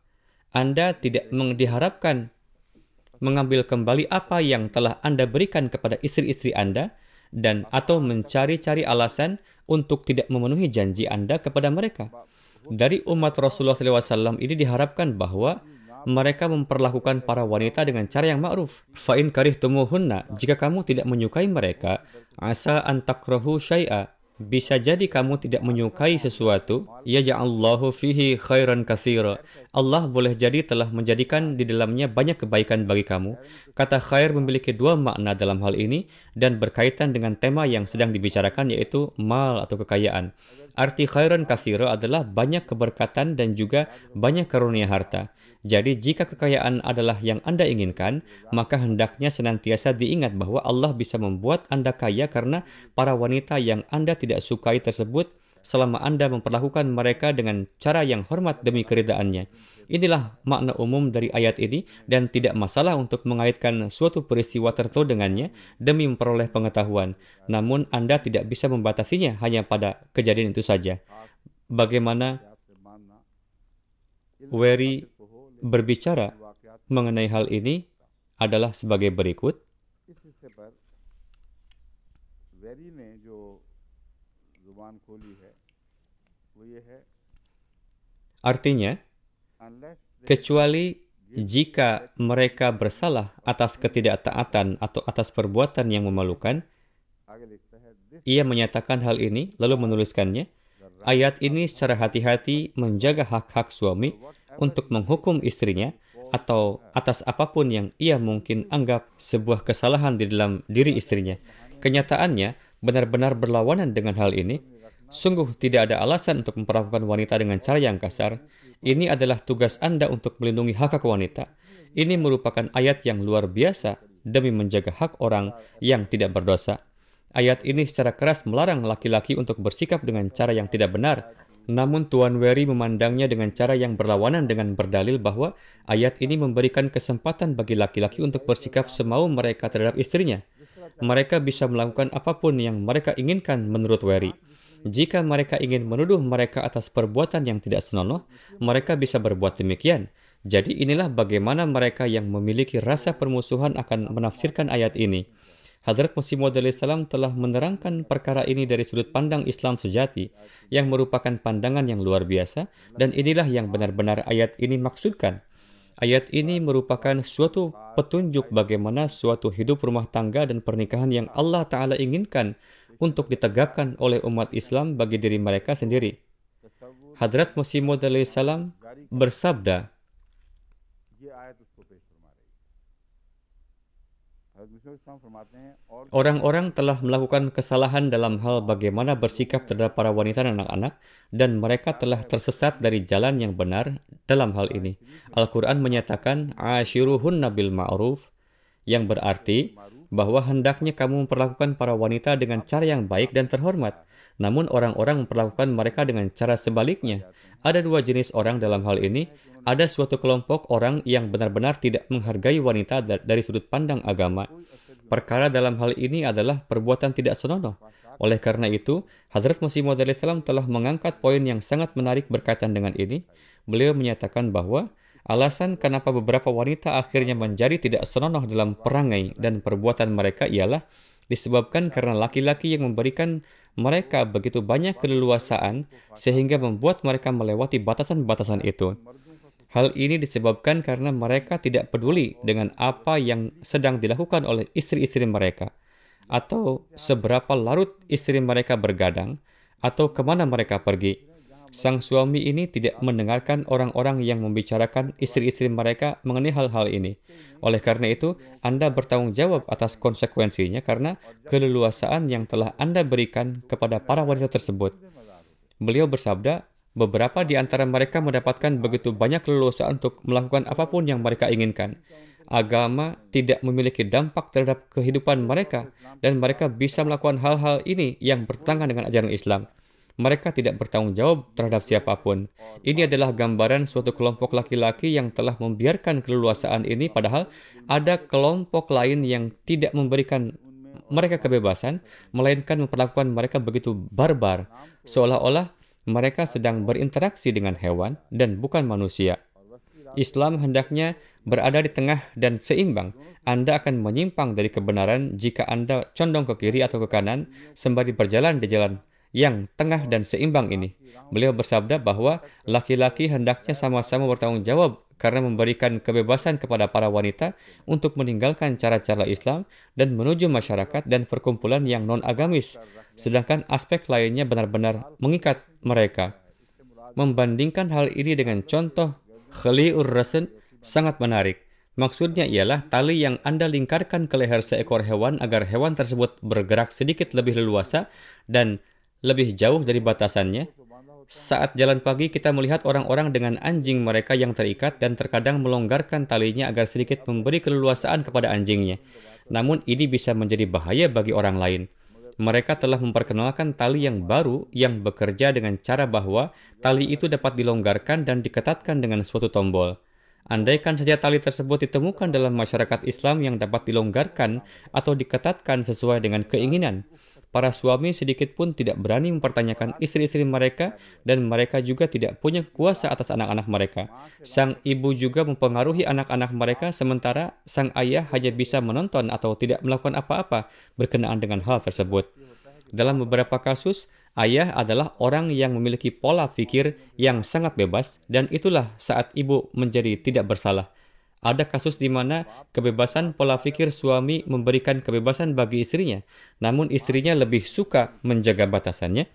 Anda tidak diharapkan mengambil kembali apa yang telah Anda berikan kepada istri-istri Anda dan atau mencari-cari alasan untuk tidak memenuhi janji Anda kepada mereka. Dari umat Rasulullah SAW ini diharapkan bahwa mereka memperlakukan para wanita dengan cara yang ma'ruf. Fa'in karihtumuhunna, jika kamu tidak menyukai mereka, asa an takrahu syai'a, bisa jadi kamu tidak menyukai sesuatu, ya ja'allahu fihi khairan katsira. Allah boleh jadi telah menjadikan di dalamnya banyak kebaikan bagi kamu. Kata khair memiliki dua makna dalam hal ini dan berkaitan dengan tema yang sedang dibicarakan, yaitu mal atau kekayaan. Arti khairan katsira adalah banyak keberkatan dan juga banyak karunia harta. Jadi jika kekayaan adalah yang Anda inginkan, maka hendaknya senantiasa diingat bahwa Allah bisa membuat Anda kaya karena para wanita yang Anda tidak sukai tersebut selama Anda memperlakukan mereka dengan cara yang hormat demi keridaannya. Inilah makna umum dari ayat ini dan tidak masalah untuk mengaitkan suatu peristiwa tertentu dengannya demi memperoleh pengetahuan. Namun Anda tidak bisa membatasinya hanya pada kejadian itu saja. Bagaimana Wery berbicara mengenai hal ini adalah sebagai berikut. Artinya, kecuali jika mereka bersalah atas ketidaktaatan atau atas perbuatan yang memalukan. Ia menyatakan hal ini lalu menuliskannya. Ayat ini secara hati-hati menjaga hak-hak suami untuk menghukum istrinya atau atas apapun yang ia mungkin anggap sebuah kesalahan di dalam diri istrinya. Kenyataannya benar-benar berlawanan dengan hal ini. Sungguh tidak ada alasan untuk memperlakukan wanita dengan cara yang kasar. Ini adalah tugas Anda untuk melindungi hak-hak wanita. Ini merupakan ayat yang luar biasa demi menjaga hak orang yang tidak berdosa. Ayat ini secara keras melarang laki-laki untuk bersikap dengan cara yang tidak benar. Namun Tuan Wery memandangnya dengan cara yang berlawanan dengan berdalil bahwa ayat ini memberikan kesempatan bagi laki-laki untuk bersikap semau mereka terhadap istrinya. Mereka bisa melakukan apapun yang mereka inginkan menurut Wery. Jika mereka ingin menuduh mereka atas perbuatan yang tidak senonoh, mereka bisa berbuat demikian. Jadi inilah bagaimana mereka yang memiliki rasa permusuhan akan menafsirkan ayat ini. Hadrat Masih Maud alaihissalam telah menerangkan perkara ini dari sudut pandang Islam sejati, yang merupakan pandangan yang luar biasa, dan inilah yang benar-benar ayat ini maksudkan. Ayat ini merupakan suatu petunjuk bagaimana suatu hidup rumah tangga dan pernikahan yang Allah Ta'ala inginkan untuk ditegakkan oleh umat Islam bagi diri mereka sendiri. Hadrat Masih Maud alaihissalam bersabda, orang-orang telah melakukan kesalahan dalam hal bagaimana bersikap terhadap para wanita dan anak-anak, dan mereka telah tersesat dari jalan yang benar dalam hal ini. Al-Quran menyatakan, Ashiruhunna bil ma'ruf, yang berarti bahwa hendaknya kamu memperlakukan para wanita dengan cara yang baik dan terhormat. Namun orang-orang memperlakukan mereka dengan cara sebaliknya. Ada dua jenis orang dalam hal ini. Ada suatu kelompok orang yang benar-benar tidak menghargai wanita dari sudut pandang agama. Perkara dalam hal ini adalah perbuatan tidak senonoh. Oleh karena itu, Hadrat Masih Maud alaihissalam telah mengangkat poin yang sangat menarik berkaitan dengan ini. Beliau menyatakan bahwa alasan kenapa beberapa wanita akhirnya menjadi tidak senonoh dalam perangai dan perbuatan mereka ialah disebabkan karena laki-laki yang memberikan mereka begitu banyak keleluasaan sehingga membuat mereka melewati batasan-batasan itu. Hal ini disebabkan karena mereka tidak peduli dengan apa yang sedang dilakukan oleh istri-istri mereka, atau seberapa larut istri mereka bergadang, atau kemana mereka pergi. Sang suami ini tidak mendengarkan orang-orang yang membicarakan istri-istri mereka mengenai hal-hal ini. Oleh karena itu, Anda bertanggung jawab atas konsekuensinya karena keleluasaan yang telah Anda berikan kepada para wanita tersebut. Beliau bersabda, beberapa di antara mereka mendapatkan begitu banyak keleluasaan untuk melakukan apapun yang mereka inginkan. Agama tidak memiliki dampak terhadap kehidupan mereka, dan mereka bisa melakukan hal-hal ini yang bertentangan dengan ajaran Islam. Mereka tidak bertanggung jawab terhadap siapapun. Ini adalah gambaran suatu kelompok laki-laki yang telah membiarkan keleluasaan ini, padahal ada kelompok lain yang tidak memberikan mereka kebebasan, melainkan memperlakukan mereka begitu barbar, seolah-olah mereka sedang berinteraksi dengan hewan dan bukan manusia. Islam hendaknya berada di tengah dan seimbang. Anda akan menyimpang dari kebenaran jika Anda condong ke kiri atau ke kanan, sembari berjalan di jalan yang tengah dan seimbang ini. Beliau bersabda bahwa laki-laki hendaknya sama-sama bertanggung jawab karena memberikan kebebasan kepada para wanita untuk meninggalkan cara-cara Islam dan menuju masyarakat dan perkumpulan yang non-agamis, sedangkan aspek lainnya benar-benar mengikat mereka. Membandingkan hal ini dengan contoh Khali'ur Rasul sangat menarik. Maksudnya ialah tali yang Anda lingkarkan ke leher seekor hewan agar hewan tersebut bergerak sedikit lebih leluasa dan lebih jauh dari batasannya. Saat jalan pagi, kita melihat orang-orang dengan anjing mereka yang terikat dan terkadang melonggarkan talinya agar sedikit memberi keleluasaan kepada anjingnya. Namun ini bisa menjadi bahaya bagi orang lain. Mereka telah memperkenalkan tali yang baru yang bekerja dengan cara bahwa tali itu dapat dilonggarkan dan diketatkan dengan suatu tombol. Andaikan saja tali tersebut ditemukan dalam masyarakat Islam yang dapat dilonggarkan atau diketatkan sesuai dengan keinginan, para suami sedikit pun tidak berani mempertanyakan istri-istri mereka, dan mereka juga tidak punya kuasa atas anak-anak mereka. Sang ibu juga mempengaruhi anak-anak mereka, sementara sang ayah hanya bisa menonton atau tidak melakukan apa-apa berkenaan dengan hal tersebut. Dalam beberapa kasus, ayah adalah orang yang memiliki pola pikir yang sangat bebas, dan itulah saat ibu menjadi tidak bersalah. ada kasus di mana kebebasan pola pikir suami memberikan kebebasan bagi istrinya, namun istrinya lebih suka menjaga batasannya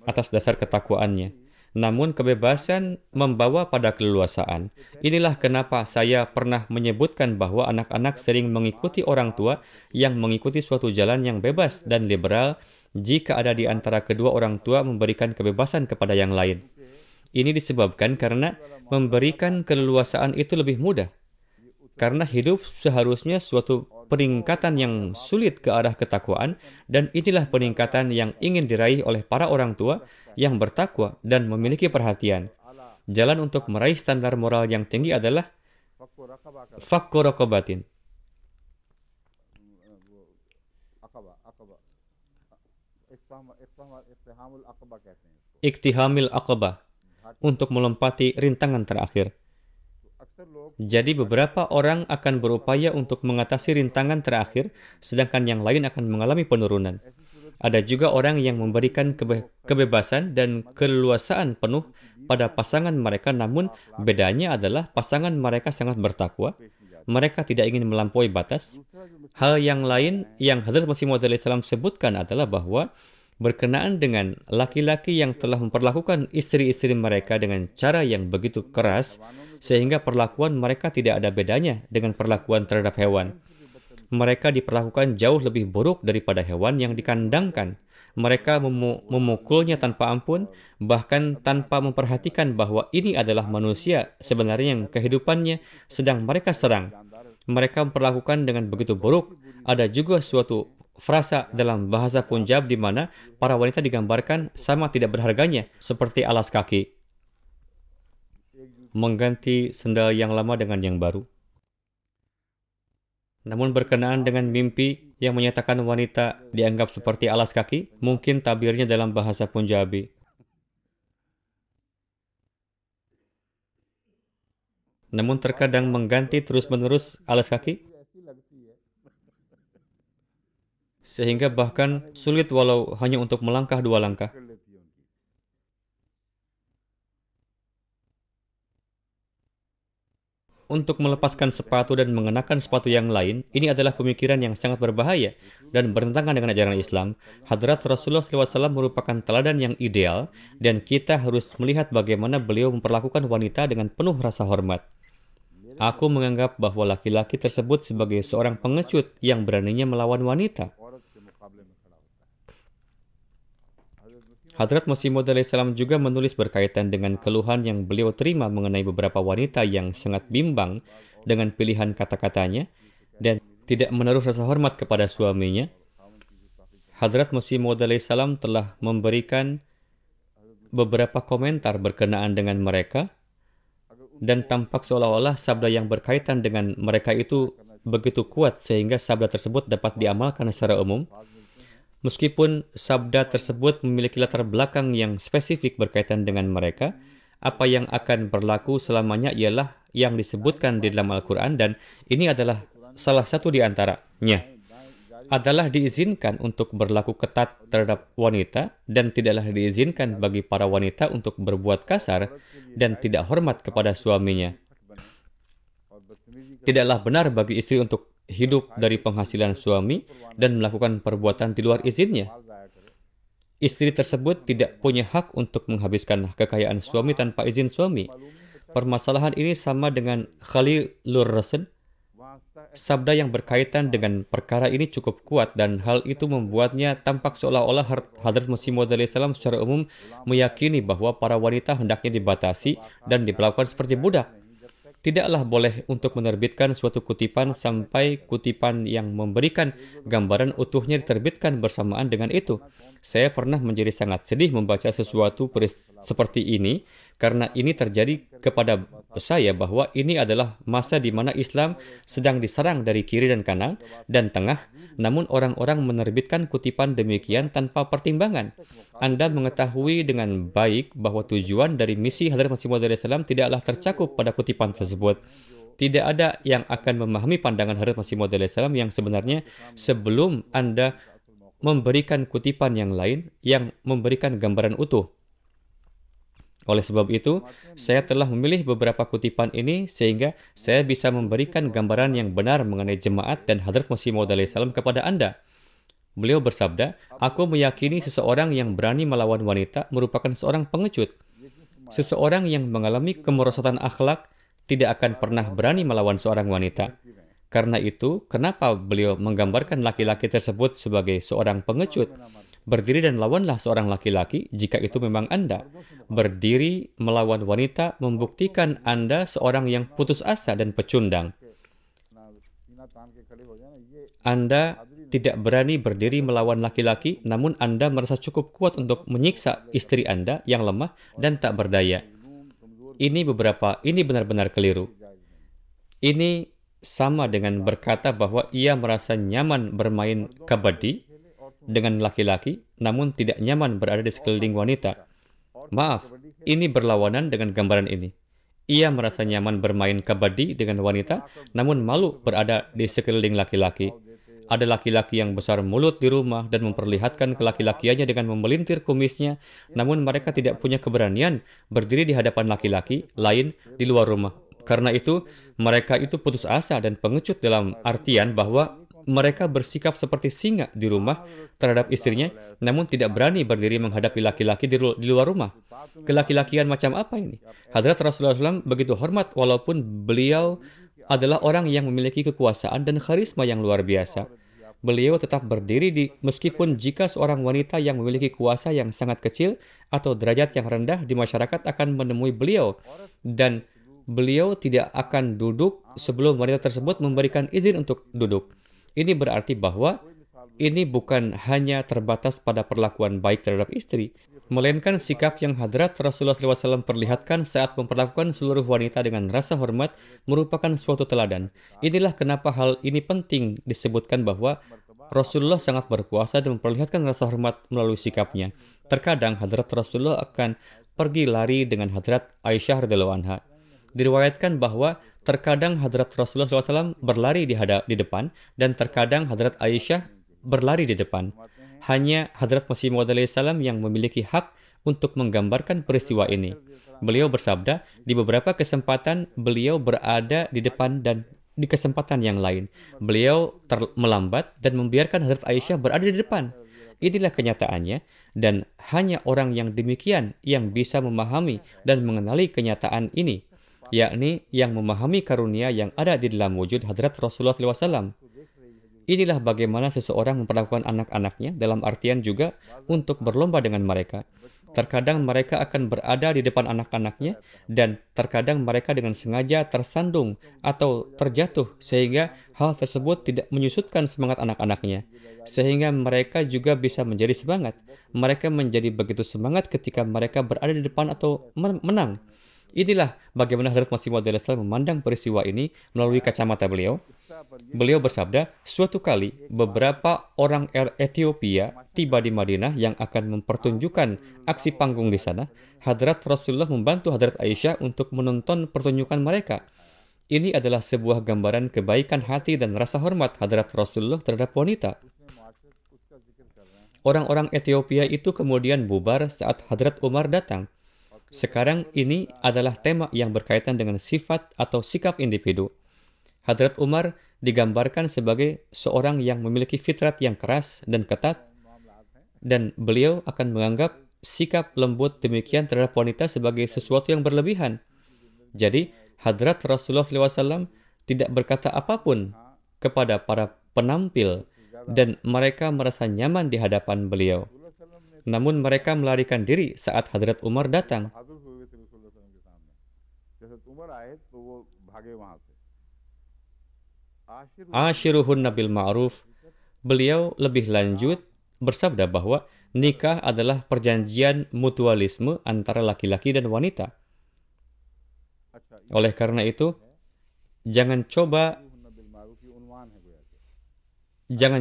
atas dasar ketakwaannya. Namun kebebasan membawa pada keleluasaan. Inilah kenapa saya pernah menyebutkan bahwa anak-anak sering mengikuti orang tua yang mengikuti suatu jalan yang bebas dan liberal jika ada di antara kedua orang tua memberikan kebebasan kepada yang lain. Ini disebabkan karena memberikan keleluasaan itu lebih mudah. Karena hidup seharusnya suatu peningkatan yang sulit ke arah ketakwaan, dan inilah peningkatan yang ingin diraih oleh para orang tua yang bertakwa dan memiliki perhatian. Jalan untuk meraih standar moral yang tinggi adalah fakku raqabatin, iktihamil aqabah, untuk melempati rintangan terakhir. Jadi beberapa orang akan berupaya untuk mengatasi rintangan terakhir, sedangkan yang lain akan mengalami penurunan. Ada juga orang yang memberikan kebebasan dan keleluasaan penuh pada pasangan mereka, namun bedanya adalah pasangan mereka sangat bertakwa, mereka tidak ingin melampaui batas. Hal yang lain yang Hazrat Masih Maud alaihissalam sebutkan adalah bahwa berkenaan dengan laki-laki yang telah memperlakukan istri-istri mereka dengan cara yang begitu keras, sehingga perlakuan mereka tidak ada bedanya dengan perlakuan terhadap hewan. Mereka diperlakukan jauh lebih buruk daripada hewan yang dikandangkan. Mereka memukulnya tanpa ampun, bahkan tanpa memperhatikan bahwa ini adalah manusia sebenarnya yang kehidupannya sedang mereka serang. Mereka memperlakukan dengan begitu buruk. Ada juga suatu frasa dalam bahasa Punjab di mana para wanita digambarkan sama tidak berharganya, seperti alas kaki. Mengganti sendal yang lama dengan yang baru. Namun berkenaan dengan mimpi yang menyatakan wanita dianggap seperti alas kaki, mungkin tabirnya dalam bahasa Punjabi. Namun terkadang mengganti terus-menerus alas kaki, sehingga bahkan sulit walau hanya untuk melangkah 2 langkah. Untuk melepaskan sepatu dan mengenakan sepatu yang lain, ini adalah pemikiran yang sangat berbahaya dan bertentangan dengan ajaran Islam. Hadrat Rasulullah SAW merupakan teladan yang ideal, dan kita harus melihat bagaimana beliau memperlakukan wanita dengan penuh rasa hormat. Aku menganggap bahwa laki-laki tersebut sebagai seorang pengecut yang beraninya melawan wanita. Hadrat Masih Maud alaihissalam juga menulis berkaitan dengan keluhan yang beliau terima mengenai beberapa wanita yang sangat bimbang dengan pilihan kata-katanya dan tidak menaruh rasa hormat kepada suaminya. Hadrat Masih Maud alaihissalam telah memberikan beberapa komentar berkenaan dengan mereka, dan tampak seolah-olah sabda yang berkaitan dengan mereka itu begitu kuat sehingga sabda tersebut dapat diamalkan secara umum. Meskipun sabda tersebut memiliki latar belakang yang spesifik berkaitan dengan mereka, apa yang akan berlaku selamanya ialah yang disebutkan di dalam Al-Quran, dan ini adalah salah satu di antaranya. Adalah diizinkan untuk berlaku ketat terhadap wanita, dan tidaklah diizinkan bagi para wanita untuk berbuat kasar dan tidak hormat kepada suaminya. Tidaklah benar bagi istri untuk hidup dari penghasilan suami dan melakukan perbuatan di luar izinnya. Istri tersebut tidak punya hak untuk menghabiskan kekayaan suami tanpa izin suami. Permasalahan ini sama dengan Khalilur Rasul. Sabda yang berkaitan dengan perkara ini cukup kuat, dan hal itu membuatnya tampak seolah-olah Hadrat Masih Maud alaihissalam secara umum meyakini bahwa para wanita hendaknya dibatasi dan diperlakukan seperti budak. Tidaklah boleh untuk menerbitkan suatu kutipan sampai kutipan yang memberikan gambaran utuhnya diterbitkan bersamaan dengan itu. Saya pernah menjadi sangat sedih membaca sesuatu seperti ini, karena ini terjadi kepada saya bahwa ini adalah masa di mana Islam sedang diserang dari kiri dan kanan dan tengah, namun orang-orang menerbitkan kutipan demikian tanpa pertimbangan. Anda mengetahui dengan baik bahwa tujuan dari misi Hadrat Masih Maud alaihissalam tidaklah tercakup pada kutipan tersebut. Tidak ada yang akan memahami pandangan Hadrat Masih Maud alaihissalam yang sebenarnya sebelum Anda memberikan kutipan yang lain yang memberikan gambaran utuh. Oleh sebab itu, saya telah memilih beberapa kutipan ini sehingga saya bisa memberikan gambaran yang benar mengenai jemaat dan Hadrat Masih Maud alaihissalam kepada Anda. Beliau bersabda, "Aku meyakini seseorang yang berani melawan wanita merupakan seorang pengecut. Seseorang yang mengalami kemerosotan akhlak tidak akan pernah berani melawan seorang wanita. Karena itu, kenapa beliau menggambarkan laki-laki tersebut sebagai seorang pengecut? Berdiri dan lawanlah seorang laki-laki jika itu memang Anda. Berdiri melawan wanita membuktikan Anda seorang yang putus asa dan pecundang. Anda tidak berani berdiri melawan laki-laki, namun Anda merasa cukup kuat untuk menyiksa istri Anda yang lemah dan tak berdaya. Ini benar-benar keliru. Ini sama dengan berkata bahwa ia merasa nyaman bermain kabadi dengan laki-laki, namun tidak nyaman berada di sekeliling wanita. Maaf, ini berlawanan dengan gambaran ini. Ia merasa nyaman bermain kabadi dengan wanita, namun malu berada di sekeliling laki-laki. Ada laki-laki yang besar mulut di rumah dan memperlihatkan kelaki-lakiannya dengan memelintir kumisnya, namun mereka tidak punya keberanian berdiri di hadapan laki-laki lain di luar rumah. Karena itu, mereka itu putus asa dan pengecut dalam artian bahwa mereka bersikap seperti singa di rumah terhadap istrinya, namun tidak berani berdiri menghadapi laki-laki di luar rumah. Kelaki-lakian macam apa ini? Hadrat Rasulullah SAW begitu hormat walaupun beliau adalah orang yang memiliki kekuasaan dan karisma yang luar biasa. Beliau tetap berdiri meskipun jika seorang wanita yang memiliki kuasa yang sangat kecil atau derajat yang rendah di masyarakat akan menemui beliau, dan beliau tidak akan duduk sebelum wanita tersebut memberikan izin untuk duduk. Ini berarti bahwa ini bukan hanya terbatas pada perlakuan baik terhadap istri, melainkan sikap yang Hadrat Rasulullah SAW perlihatkan saat memperlakukan seluruh wanita dengan rasa hormat merupakan suatu teladan. Inilah kenapa hal ini penting disebutkan bahwa Rasulullah sangat berkuasa dan memperlihatkan rasa hormat melalui sikapnya. Terkadang Hadrat Rasulullah akan pergi lari dengan Hadrat Aisyah radhiyallahu anha. Diriwayatkan bahwa terkadang Hadrat Rasulullah SAW berlari di depan dan terkadang Hadrat Aisyah berlari di depan. Hanya Hadrat Masih Maud alaihissalam yang memiliki hak untuk menggambarkan peristiwa ini. Beliau bersabda, di beberapa kesempatan beliau berada di depan dan di kesempatan yang lain beliau melambat dan membiarkan Hadrat Aisyah berada di depan. Inilah kenyataannya, dan hanya orang yang demikian yang bisa memahami dan mengenali kenyataan ini, yakni yang memahami karunia yang ada di dalam wujud Hadrat Rasulullah SAW. Inilah bagaimana seseorang memperlakukan anak-anaknya, dalam artian juga untuk berlomba dengan mereka. Terkadang mereka akan berada di depan anak-anaknya, dan terkadang mereka dengan sengaja tersandung atau terjatuh, sehingga hal tersebut tidak menyusutkan semangat anak-anaknya, sehingga mereka juga bisa menjadi semangat. Mereka menjadi begitu semangat ketika mereka berada di depan atau menang. Inilah bagaimana Hadrat Masih Maud alaihissalam memandang peristiwa ini melalui kacamata beliau. Beliau bersabda, suatu kali beberapa orang Ethiopia tiba di Madinah yang akan mempertunjukkan aksi panggung di sana. Hadrat Rasulullah membantu Hadrat Aisyah untuk menonton pertunjukan mereka. Ini adalah sebuah gambaran kebaikan hati dan rasa hormat Hadrat Rasulullah terhadap wanita. Orang-orang Ethiopia itu kemudian bubar saat Hadrat Umar datang. Sekarang ini adalah tema yang berkaitan dengan sifat atau sikap individu. Hadrat Umar digambarkan sebagai seorang yang memiliki fitrat yang keras dan ketat, dan beliau akan menganggap sikap lembut demikian terhadap wanita sebagai sesuatu yang berlebihan. Jadi, Hadrat Rasulullah SAW tidak berkata apapun kepada para penampil, dan mereka merasa nyaman di hadapan beliau. Namun mereka melarikan diri saat Hadrat Umar datang. Ashiruhunna bil ma'ruf. Beliau lebih lanjut bersabda bahwa nikah adalah perjanjian mutualisme antara laki-laki dan wanita. Oleh karena itu, jangan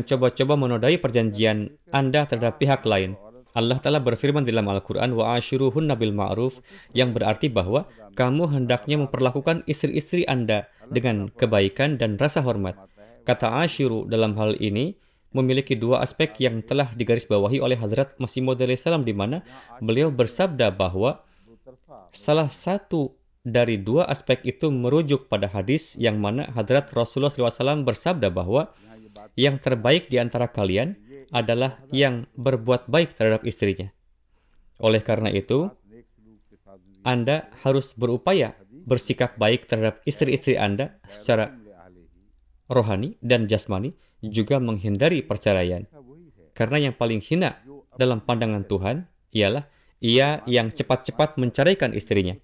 coba-coba menodai perjanjian Anda terhadap pihak lain. Allah Ta'ala berfirman dalam Al-Quran, wa ashiruhunna bil ma'ruf, yang berarti bahwa kamu hendaknya memperlakukan istri-istri Anda dengan kebaikan dan rasa hormat. Kata ashiru dalam hal ini memiliki dua aspek yang telah digarisbawahi oleh Hadrat Masih Maud alaihissalam, di mana beliau bersabda bahwa Salah satu dari dua aspek itu merujuk pada hadis yang mana Hadrat Rasulullah SAW bersabda bahwa yang terbaik di antara kalian adalah yang berbuat baik terhadap istrinya. Oleh karena itu, Anda harus berupaya bersikap baik terhadap istri-istri Anda secara rohani dan jasmani, juga menghindari perceraian. Karena yang paling hina dalam pandangan Tuhan ialah ia yang cepat-cepat menceraikan istrinya.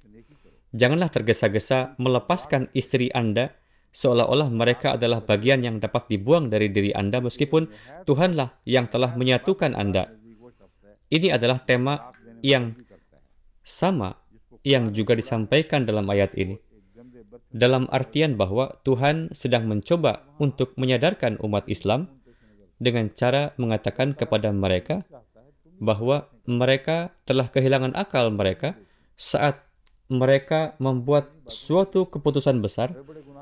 Janganlah tergesa-gesa melepaskan istri Anda seolah-olah mereka adalah bagian yang dapat dibuang dari diri Anda meskipun Tuhanlah yang telah menyatukan Anda. Ini adalah tema yang sama yang juga disampaikan dalam ayat ini. Dalam artian bahwa Tuhan sedang mencoba untuk menyadarkan umat Islam dengan cara mengatakan kepada mereka bahwa mereka telah kehilangan akal mereka saat mereka membuat suatu keputusan besar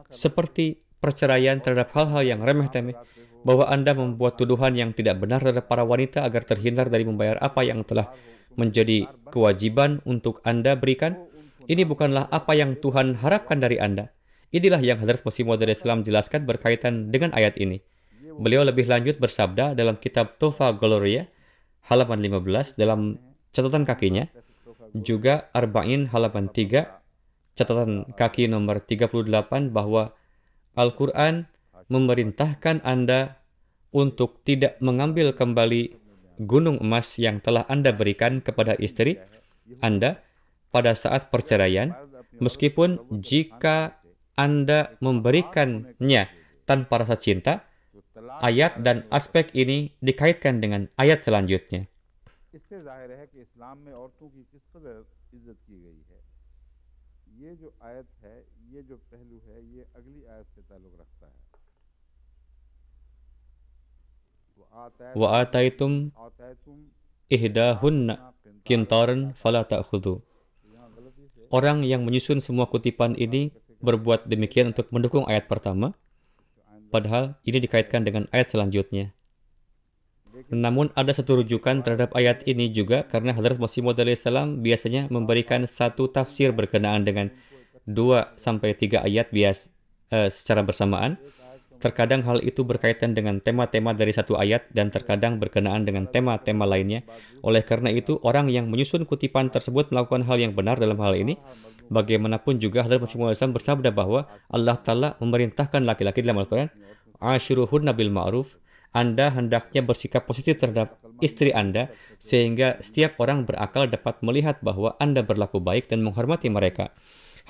seperti perceraian terhadap hal-hal yang remeh-temeh, bahwa Anda membuat tuduhan yang tidak benar terhadap para wanita agar terhindar dari membayar apa yang telah menjadi kewajiban untuk Anda berikan. Ini bukanlah apa yang Tuhan harapkan dari Anda. Inilah yang Hadrat Masih Maud Islam jelaskan berkaitan dengan ayat ini. Beliau lebih lanjut bersabda dalam kitab Tuhfa Gloria halaman 15 dalam catatan kakinya, juga Arba'in halaman 3 catatan kaki nomor 38, bahwa Al-Quran memerintahkan Anda untuk tidak mengambil kembali gunung emas yang telah Anda berikan kepada istri Anda pada saat perceraian, meskipun jika Anda memberikannya tanpa rasa cinta. Ayat dan aspek ini dikaitkan dengan ayat selanjutnya. Wa ataitum ihdahunna qintaran fala ta'khudhu. Orang yang menyusun semua kutipan ini berbuat demikian untuk mendukung ayat pertama, padahal ini dikaitkan dengan ayat selanjutnya. Namun ada satu rujukan terhadap ayat ini juga, karena Hadrat Masih Maud Islam biasanya memberikan satu tafsir berkenaan dengan 2-3 ayat secara bersamaan. Terkadang hal itu berkaitan dengan tema-tema dari satu ayat dan terkadang berkenaan dengan tema-tema lainnya. Oleh karena itu, orang yang menyusun kutipan tersebut melakukan hal yang benar dalam hal ini. Bagaimanapun juga Hadrat Masih Maud Islam bersabda bahwa Allah Ta'ala memerintahkan laki-laki dalam Al-Quran, Ashiruhunna bil ma'ruf, Anda hendaknya bersikap positif terhadap istri Anda, sehingga setiap orang berakal dapat melihat bahwa Anda berlaku baik dan menghormati mereka.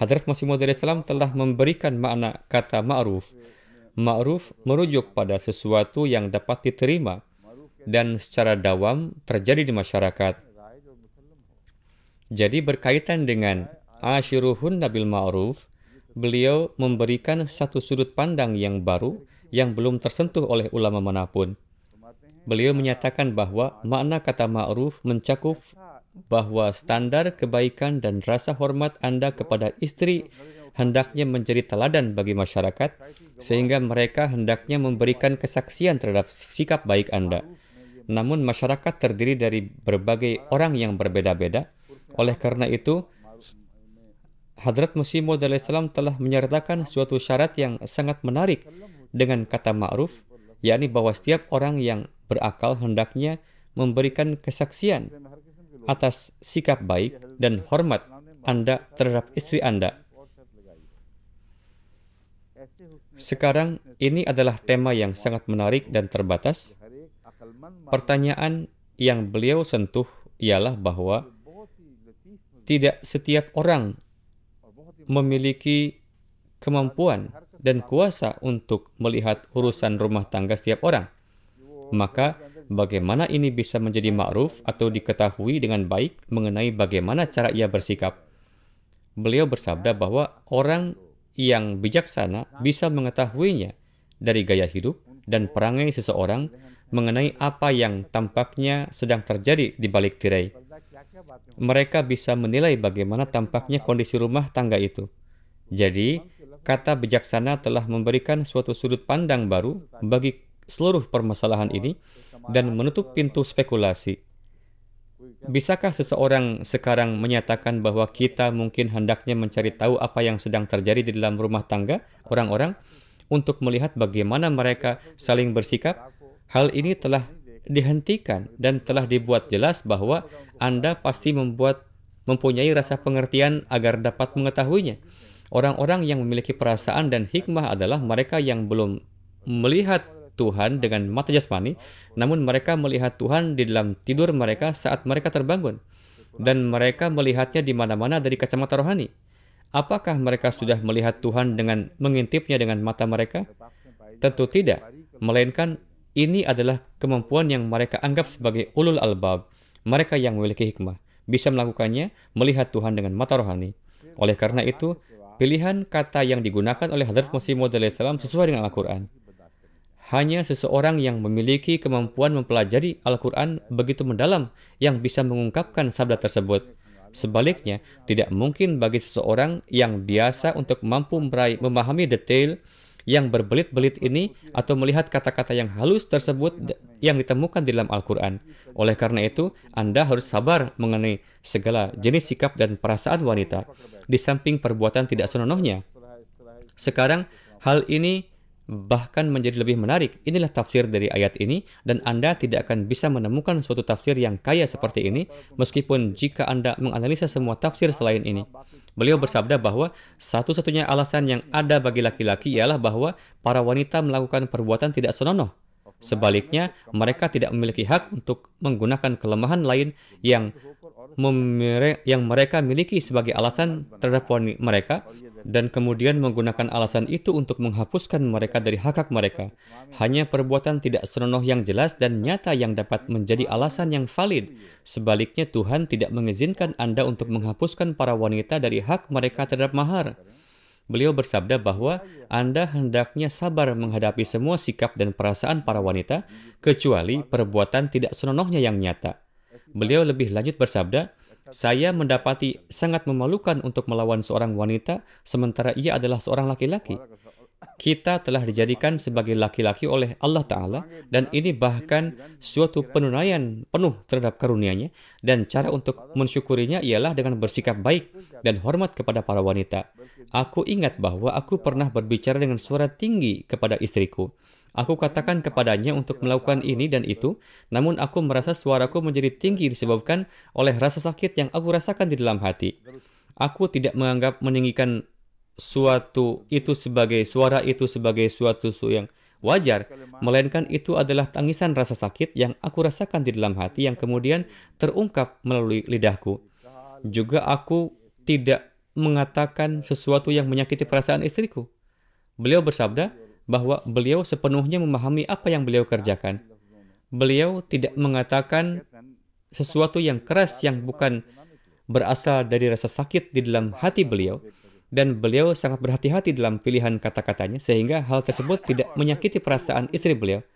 Hadrat Masih Maud Islam telah memberikan makna kata ma'ruf. Ma'ruf merujuk pada sesuatu yang dapat diterima dan secara dawam terjadi di masyarakat. Jadi berkaitan dengan Ashiruhunna bil ma'ruf, beliau memberikan satu sudut pandang yang baru yang belum tersentuh oleh ulama manapun. Beliau menyatakan bahwa makna kata ma'ruf mencakup bahwa standar kebaikan dan rasa hormat Anda kepada istri hendaknya menjadi teladan bagi masyarakat, sehingga mereka hendaknya memberikan kesaksian terhadap sikap baik Anda. Namun masyarakat terdiri dari berbagai orang yang berbeda-beda. Oleh karena itu, Hadrat Masih Maud Islam telah menyertakan suatu syarat yang sangat menarik dengan kata ma'ruf, yakni bahwa setiap orang yang berakal hendaknya memberikan kesaksian atas sikap baik dan hormat Anda terhadap istri Anda. Sekarang ini adalah tema yang sangat menarik dan terbatas. Pertanyaan yang beliau sentuh ialah bahwa tidak setiap orang memiliki kemampuan dan kuasa untuk melihat urusan rumah tangga setiap orang. Maka, bagaimana ini bisa menjadi ma'ruf atau diketahui dengan baik mengenai bagaimana cara ia bersikap? Beliau bersabda bahwa orang yang bijaksana bisa mengetahuinya dari gaya hidup dan perangai seseorang mengenai apa yang tampaknya sedang terjadi di balik tirai. Mereka bisa menilai bagaimana tampaknya kondisi rumah tangga itu. Jadi, kata bijaksana telah memberikan suatu sudut pandang baru bagi seluruh permasalahan ini dan menutup pintu spekulasi. Bisakah seseorang sekarang menyatakan bahwa kita mungkin hendaknya mencari tahu apa yang sedang terjadi di dalam rumah tangga orang-orang untuk melihat bagaimana mereka saling bersikap? Hal ini telah dihentikan dan telah dibuat jelas bahwa Anda pasti mempunyai rasa pengertian agar dapat mengetahuinya. Orang-orang yang memiliki perasaan dan hikmah adalah mereka yang belum melihat Tuhan dengan mata jasmani, namun mereka melihat Tuhan di dalam tidur mereka saat mereka terbangun, dan mereka melihatnya di mana-mana dari kacamata rohani. Apakah mereka sudah melihat Tuhan dengan mengintipnya dengan mata mereka? Tentu tidak, melainkan ini adalah kemampuan yang mereka anggap sebagai ulul albab. Mereka yang memiliki hikmah bisa melakukannya, melihat Tuhan dengan mata rohani. Oleh karena itu, pilihan kata yang digunakan oleh Hadrat Masih Maud alaihissalam sesuai dengan Al-Quran. Hanya seseorang yang memiliki kemampuan mempelajari Al-Quran begitu mendalam yang bisa mengungkapkan sabda tersebut. Sebaliknya, tidak mungkin bagi seseorang yang biasa untuk mampu memahami detail yang berbelit-belit ini atau melihat kata-kata yang halus tersebut yang ditemukan di dalam Al-Quran. Oleh karena itu, Anda harus sabar mengenai segala jenis sikap dan perasaan wanita, di samping perbuatan tidak senonohnya. Sekarang, hal ini bahkan menjadi lebih menarik. Inilah tafsir dari ayat ini, dan Anda tidak akan bisa menemukan suatu tafsir yang kaya seperti ini, meskipun jika Anda menganalisa semua tafsir selain ini. Beliau bersabda bahwa satu-satunya alasan yang ada bagi laki-laki ialah bahwa para wanita melakukan perbuatan tidak senonoh. Sebaliknya, mereka tidak memiliki hak untuk menggunakan kelemahan lain yang mereka miliki sebagai alasan terhadap mereka, dan kemudian menggunakan alasan itu untuk menghapuskan mereka dari hak-hak mereka. Hanya perbuatan tidak senonoh yang jelas dan nyata yang dapat menjadi alasan yang valid. Sebaliknya, Tuhan tidak mengizinkan Anda untuk menghapuskan para wanita dari hak mereka terhadap mahar. Beliau bersabda bahwa Anda hendaknya sabar menghadapi semua sikap dan perasaan para wanita, kecuali perbuatan tidak senonohnya yang nyata. Beliau lebih lanjut bersabda, "Saya mendapati sangat memalukan untuk melawan seorang wanita, sementara ia adalah seorang laki-laki. Kita telah dijadikan sebagai laki-laki oleh Allah Ta'ala, dan ini bahkan suatu penunaian penuh terhadap karunia-Nya, dan cara untuk mensyukurinya ialah dengan bersikap baik dan hormat kepada para wanita. Aku ingat bahwa aku pernah berbicara dengan suara tinggi kepada istriku. Aku katakan kepadanya untuk melakukan ini dan itu, namun aku merasa suaraku menjadi tinggi disebabkan oleh rasa sakit yang aku rasakan di dalam hati. Aku tidak menganggap meninggikan suara itu sebagai suatu yang wajar, melainkan itu adalah tangisan rasa sakit yang aku rasakan di dalam hati yang kemudian terungkap melalui lidahku. Juga aku tidak mengatakan sesuatu yang menyakiti perasaan istriku." Beliau bersabda bahwa beliau sepenuhnya memahami apa yang beliau kerjakan. Beliau tidak mengatakan sesuatu yang keras yang bukan berasal dari rasa sakit di dalam hati beliau, dan beliau sangat berhati-hati dalam pilihan kata-katanya sehingga hal tersebut tidak menyakiti perasaan istri beliau.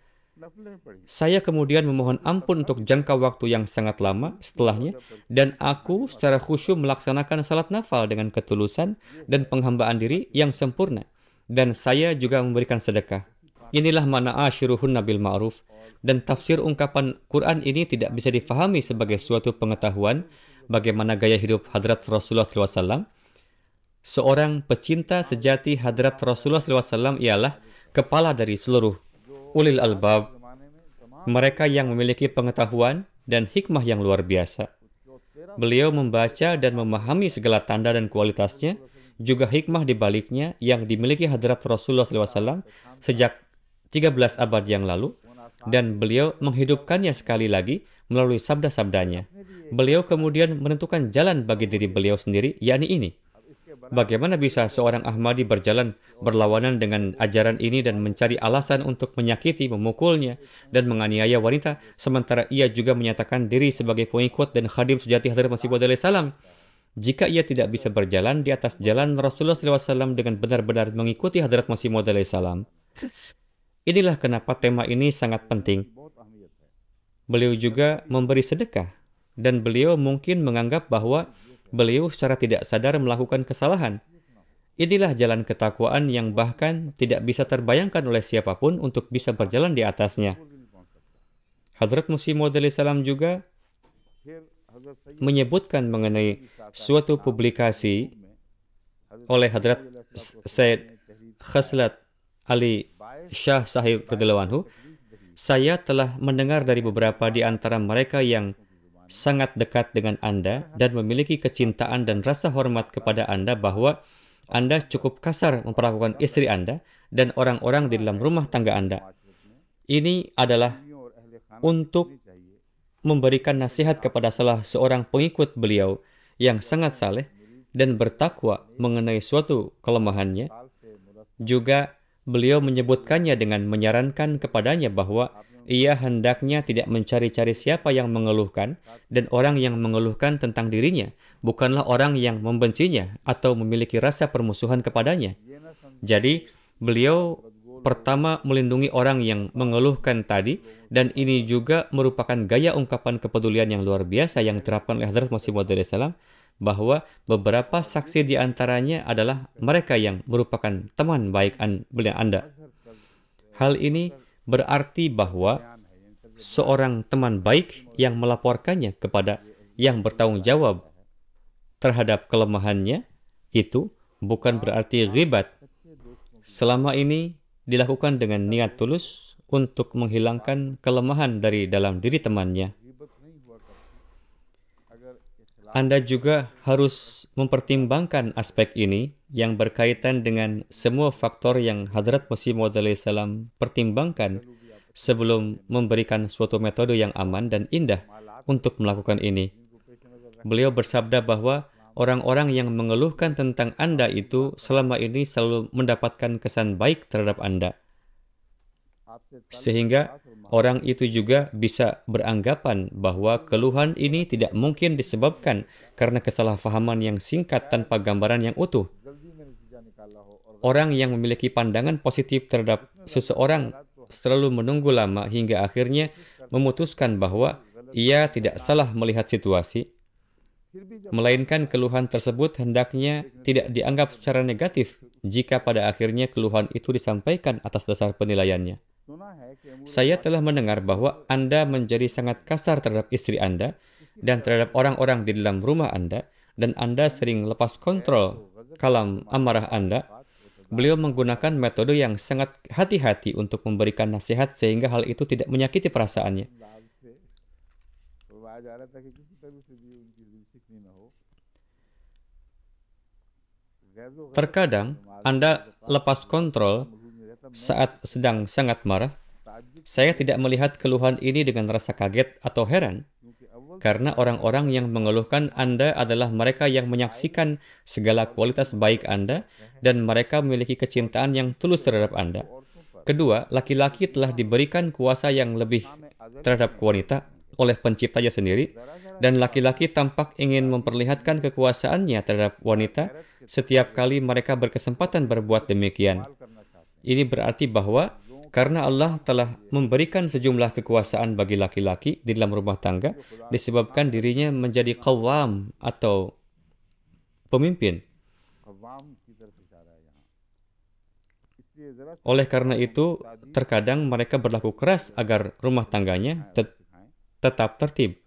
Saya kemudian memohon ampun untuk jangka waktu yang sangat lama setelahnya, dan aku secara khusyuk melaksanakan salat nafal dengan ketulusan dan penghambaan diri yang sempurna. Dan saya juga memberikan sedekah. Inilah makna ashiruhunna bil ma'ruf, dan tafsir ungkapan Quran ini tidak bisa difahami sebagai suatu pengetahuan bagaimana gaya hidup Hadrat Rasulullah SAW. Seorang pecinta sejati Hadrat Rasulullah SAW ialah kepala dari seluruh ulil albab, mereka yang memiliki pengetahuan dan hikmah yang luar biasa. Beliau membaca dan memahami segala tanda dan kualitasnya, juga hikmah di baliknya yang dimiliki Hadrat Rasulullah SAW sejak 13 abad yang lalu, dan beliau menghidupkannya sekali lagi melalui sabda-sabdanya. Beliau kemudian menentukan jalan bagi diri beliau sendiri, yakni ini. Bagaimana bisa seorang Ahmadi berjalan berlawanan dengan ajaran ini dan mencari alasan untuk menyakiti, memukulnya, dan menganiaya wanita, sementara ia juga menyatakan diri sebagai pengikut dan khadim sejati Hadrat Masih Maud alaihissalam? Jika ia tidak bisa berjalan di atas jalan Rasulullah SAW dengan benar-benar mengikuti Hadrat Masih Maud alaihissalam. Inilah kenapa tema ini sangat penting. Beliau juga memberi sedekah, dan beliau mungkin menganggap bahwa beliau secara tidak sadar melakukan kesalahan. Inilah jalan ketakwaan yang bahkan tidak bisa terbayangkan oleh siapapun untuk bisa berjalan di atasnya. Hadrat Masih Maud alaihissalam juga menyebutkan mengenai suatu publikasi oleh Hadrat Syed Khaslat Ali Shah Sahib radhiyallahu anhu, saya telah mendengar dari beberapa di antara mereka yang sangat dekat dengan Anda dan memiliki kecintaan dan rasa hormat kepada Anda bahwa Anda cukup kasar memperlakukan istri Anda dan orang-orang di dalam rumah tangga Anda. Ini adalah untuk memberikan nasihat kepada salah seorang pengikut beliau yang sangat saleh dan bertakwa mengenai suatu kelemahannya. Juga beliau menyebutkannya dengan menyarankan kepadanya bahwa ia hendaknya tidak mencari-cari siapa yang mengeluhkan, dan orang yang mengeluhkan tentang dirinya bukanlah orang yang membencinya atau memiliki rasa permusuhan kepadanya. Jadi, beliau pertama melindungi orang yang mengeluhkan tadi, dan ini juga merupakan gaya ungkapan kepedulian yang luar biasa yang diterapkan oleh Hadrat Masih Maud SAW, bahwa beberapa saksi di antaranya adalah mereka yang merupakan teman baik Anda. Hal ini berarti bahwa seorang teman baik yang melaporkannya kepada yang bertanggung jawab terhadap kelemahannya itu bukan berarti ghibat. Selama ini dilakukan dengan niat tulus untuk menghilangkan kelemahan dari dalam diri temannya. Anda juga harus mempertimbangkan aspek ini yang berkaitan dengan semua faktor yang Hadrat Masih Maud SAW pertimbangkan sebelum memberikan suatu metode yang aman dan indah untuk melakukan ini. Beliau bersabda bahwa orang-orang yang mengeluhkan tentang Anda itu selama ini selalu mendapatkan kesan baik terhadap Anda. Sehingga orang itu juga bisa beranggapan bahwa keluhan ini tidak mungkin disebabkan karena kesalahpahaman yang singkat tanpa gambaran yang utuh. Orang yang memiliki pandangan positif terhadap seseorang selalu menunggu lama hingga akhirnya memutuskan bahwa ia tidak salah melihat situasi, melainkan keluhan tersebut hendaknya tidak dianggap secara negatif jika pada akhirnya keluhan itu disampaikan atas dasar penilaiannya. Saya telah mendengar bahwa Anda menjadi sangat kasar terhadap istri Anda dan terhadap orang-orang di dalam rumah Anda, dan Anda sering lepas kontrol kalam amarah Anda. Beliau menggunakan metode yang sangat hati-hati untuk memberikan nasihat sehingga hal itu tidak menyakiti perasaannya. Terkadang Anda lepas kontrol saat sedang sangat marah. Saya tidak melihat keluhan ini dengan rasa kaget atau heran, karena orang-orang yang mengeluhkan Anda adalah mereka yang menyaksikan segala kualitas baik Anda dan mereka memiliki kecintaan yang tulus terhadap Anda. Kedua, laki-laki telah diberikan kuasa yang lebih terhadap wanita oleh penciptanya sendiri, dan laki-laki tampak ingin memperlihatkan kekuasaannya terhadap wanita setiap kali mereka berkesempatan berbuat demikian. Ini berarti bahwa karena Allah telah memberikan sejumlah kekuasaan bagi laki-laki di dalam rumah tangga, disebabkan dirinya menjadi qawwam atau pemimpin. Oleh karena itu, terkadang mereka berlaku keras agar rumah tangganya tetap tertib.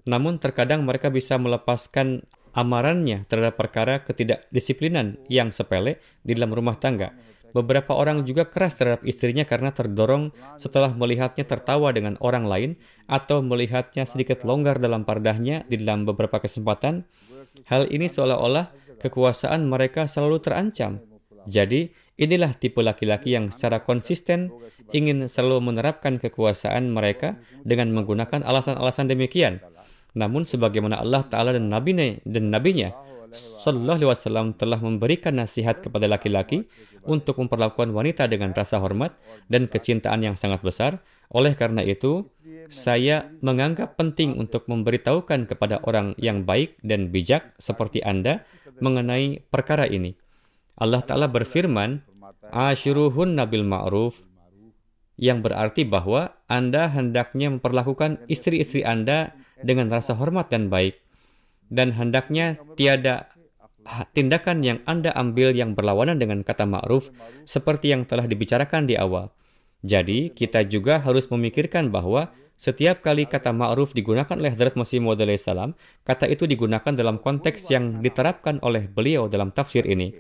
Namun terkadang mereka bisa melepaskan amarannya terhadap perkara ketidakdisiplinan yang sepele di dalam rumah tangga. Beberapa orang juga keras terhadap istrinya karena terdorong setelah melihatnya tertawa dengan orang lain atau melihatnya sedikit longgar dalam pardahnya di dalam beberapa kesempatan. Hal ini seolah-olah kekuasaan mereka selalu terancam. Jadi, inilah tipe laki-laki yang secara konsisten ingin selalu menerapkan kekuasaan mereka dengan menggunakan alasan-alasan demikian. Namun sebagaimana Allah Ta'ala dan Nabi-Nya Sallallahu Alaihi Wasallam telah memberikan nasihat kepada laki-laki untuk memperlakukan wanita dengan rasa hormat dan kecintaan yang sangat besar. Oleh karena itu, saya menganggap penting untuk memberitahukan kepada orang yang baik dan bijak seperti Anda mengenai perkara ini. Allah Ta'ala berfirman, "Ashiruhunna bil ma'ruf," yang berarti bahwa Anda hendaknya memperlakukan istri-istri Anda dengan rasa hormat dan baik. Dan hendaknya tiada tindakan yang Anda ambil yang berlawanan dengan kata ma'ruf seperti yang telah dibicarakan di awal. Jadi, kita juga harus memikirkan bahwa setiap kali kata ma'ruf digunakan oleh Hadrat Masih Maud salam, kata itu digunakan dalam konteks yang diterapkan oleh beliau dalam tafsir ini,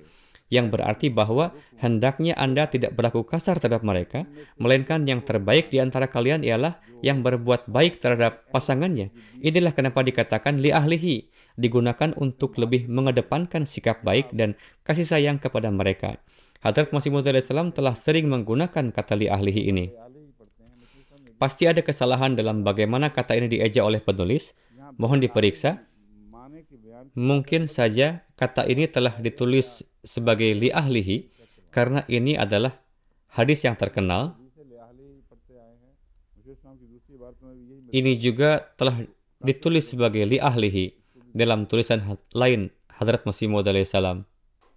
yang berarti bahwa hendaknya Anda tidak berlaku kasar terhadap mereka, melainkan yang terbaik di antara kalian ialah yang berbuat baik terhadap pasangannya. Inilah kenapa dikatakan li ahlihi, digunakan untuk lebih mengedepankan sikap baik dan kasih sayang kepada mereka. Hadrat Masih Maud salam telah sering menggunakan kata li ahlihi ini. Pasti ada kesalahan dalam bagaimana kata ini dieja oleh penulis. Mohon diperiksa. Mungkin saja kata ini telah ditulis sebagai li ahlihi karena ini adalah hadis yang terkenal. Ini juga telah ditulis sebagai li ahlihi dalam tulisan lain Hadrat Masih Maud salam.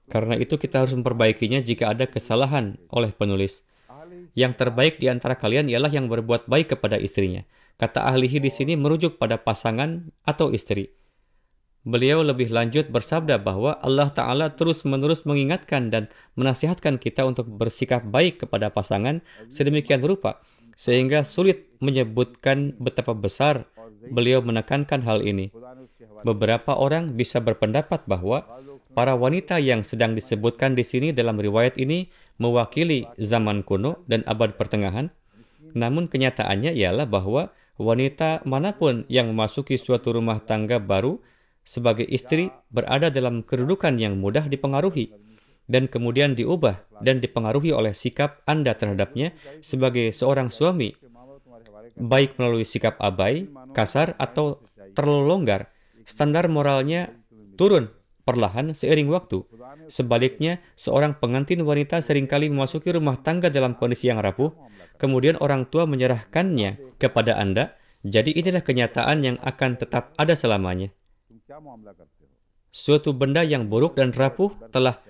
Karena itu kita harus memperbaikinya jika ada kesalahan oleh penulis. Yang terbaik di antara kalian ialah yang berbuat baik kepada istrinya. Kata ahlihi di sini merujuk pada pasangan atau istri. Beliau lebih lanjut bersabda bahwa Allah Ta'ala terus-menerus mengingatkan dan menasihatkan kita untuk bersikap baik kepada pasangan sedemikian rupa, sehingga sulit menyebutkan betapa besar beliau menekankan hal ini. Beberapa orang bisa berpendapat bahwa para wanita yang sedang disebutkan di sini dalam riwayat ini mewakili zaman kuno dan abad pertengahan. Namun kenyataannya ialah bahwa wanita manapun yang memasuki suatu rumah tangga baru sebagai istri berada dalam kedudukan yang mudah dipengaruhi dan kemudian diubah dan dipengaruhi oleh sikap Anda terhadapnya sebagai seorang suami, baik melalui sikap abai, kasar, atau terlalu longgar. Standar moralnya turun perlahan seiring waktu. Sebaliknya, seorang pengantin wanita seringkali memasuki rumah tangga dalam kondisi yang rapuh, kemudian orang tua menyerahkannya kepada Anda. Jadi inilah kenyataan yang akan tetap ada selamanya. Suatu benda yang buruk dan rapuh telah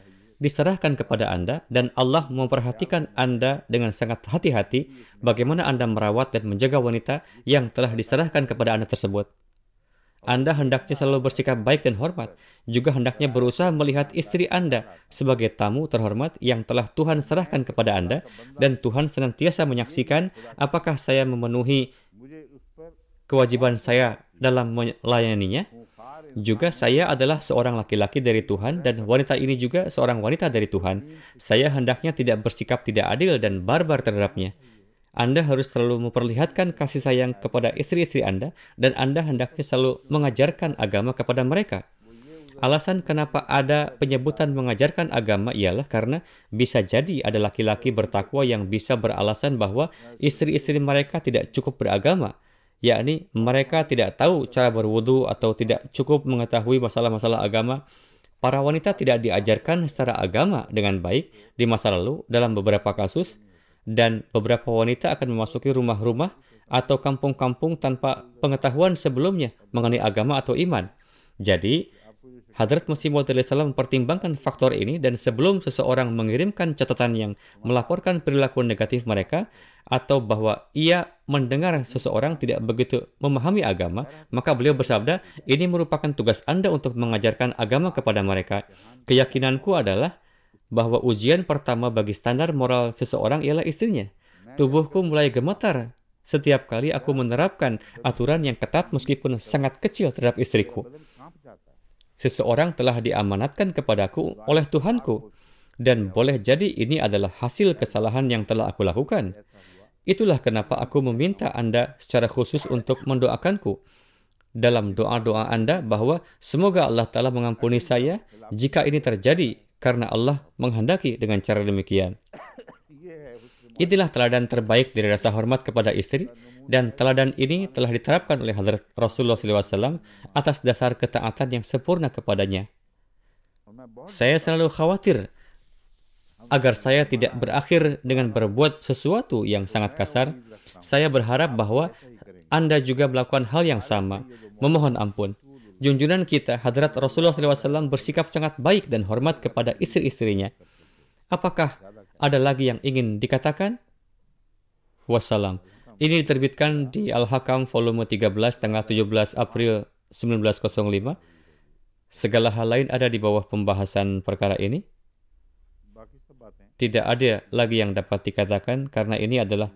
diserahkan kepada Anda, dan Allah memperhatikan Anda dengan sangat hati-hati bagaimana Anda merawat dan menjaga wanita yang telah diserahkan kepada Anda tersebut. Anda hendaknya selalu bersikap baik dan hormat. Juga hendaknya berusaha melihat istri Anda sebagai tamu terhormat yang telah Tuhan serahkan kepada Anda, dan Tuhan senantiasa menyaksikan apakah saya memenuhi kewajiban saya dalam melayaninya. Juga saya adalah seorang laki-laki dari Tuhan, dan wanita ini juga seorang wanita dari Tuhan. Saya hendaknya tidak bersikap tidak adil dan barbar terhadapnya. Anda harus selalu memperlihatkan kasih sayang kepada istri-istri Anda, dan Anda hendaknya selalu mengajarkan agama kepada mereka. Alasan kenapa ada penyebutan mengajarkan agama ialah karena bisa jadi ada laki-laki bertakwa yang bisa beralasan bahwa istri-istri mereka tidak cukup beragama, yakni mereka tidak tahu cara berwudu atau tidak cukup mengetahui masalah-masalah agama. Para wanita tidak diajarkan secara agama dengan baik di masa lalu dalam beberapa kasus, dan beberapa wanita akan memasuki rumah-rumah atau kampung-kampung tanpa pengetahuan sebelumnya mengenai agama atau iman. Jadi, Hadrat Masih Maud salam mempertimbangkan faktor ini, dan sebelum seseorang mengirimkan catatan yang melaporkan perilaku negatif mereka atau bahwa ia mendengar seseorang tidak begitu memahami agama, maka beliau bersabda, ini merupakan tugas Anda untuk mengajarkan agama kepada mereka. Keyakinanku adalah bahwa ujian pertama bagi standar moral seseorang ialah istrinya. Tubuhku mulai gemetar setiap kali aku menerapkan aturan yang ketat meskipun sangat kecil terhadap istriku. Seseorang telah diamanatkan kepadaku oleh Tuhanku, dan boleh jadi ini adalah hasil kesalahan yang telah aku lakukan. Itulah kenapa aku meminta Anda secara khusus untuk mendoakanku dalam doa-doa Anda bahwa semoga Allah Ta'ala mengampuni saya jika ini terjadi karena Allah menghendaki dengan cara demikian. Inilah teladan terbaik dari rasa hormat kepada istri, dan teladan ini telah diterapkan oleh Hadrat Rasulullah SAW atas dasar ketaatan yang sempurna kepadanya. Saya selalu khawatir agar saya tidak berakhir dengan berbuat sesuatu yang sangat kasar. Saya berharap bahwa Anda juga melakukan hal yang sama, memohon ampun. Junjungan kita, Hadrat Rasulullah SAW bersikap sangat baik dan hormat kepada istri-istrinya. Apakah ada lagi yang ingin dikatakan? Wassalam. Ini diterbitkan di Al-Hakam volume 13 tanggal 17 April 1905. Segala hal lain ada di bawah pembahasan perkara ini. tidak ada lagi yang dapat dikatakan karena ini adalah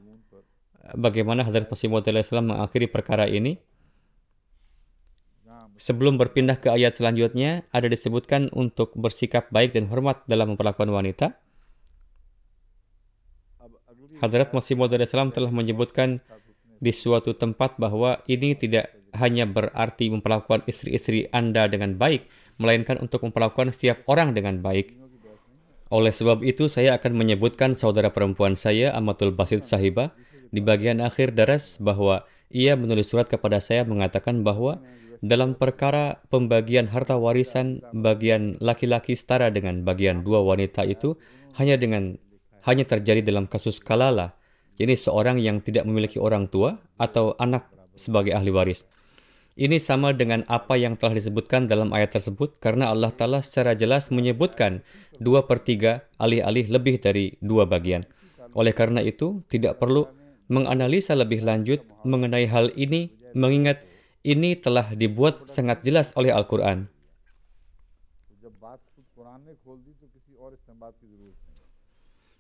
bagaimana Hadrat Masih Maud mengakhiri perkara ini. Sebelum berpindah ke ayat selanjutnya, ada disebutkan untuk bersikap baik dan hormat dalam memperlakukan wanita. Hadrat Masih Maud telah menyebutkan di suatu tempat bahwa ini tidak hanya berarti memperlakukan istri-istri Anda dengan baik, melainkan untuk memperlakukan setiap orang dengan baik. Oleh sebab itu, saya akan menyebutkan saudara perempuan saya, Amatul Basit Sahibah, di bagian akhir daras bahwa ia menulis surat kepada saya mengatakan bahwa dalam perkara pembagian harta warisan, bagian laki-laki setara dengan bagian dua wanita itu hanya terjadi dalam kasus kalala, yakni seorang yang tidak memiliki orang tua atau anak sebagai ahli waris. Ini sama dengan apa yang telah disebutkan dalam ayat tersebut karena Allah Ta'ala secara jelas menyebutkan 2/3 alih-alih lebih dari 2 bagian. Oleh karena itu, tidak perlu menganalisa lebih lanjut mengenai hal ini, mengingat ini telah dibuat sangat jelas oleh Al-Quran.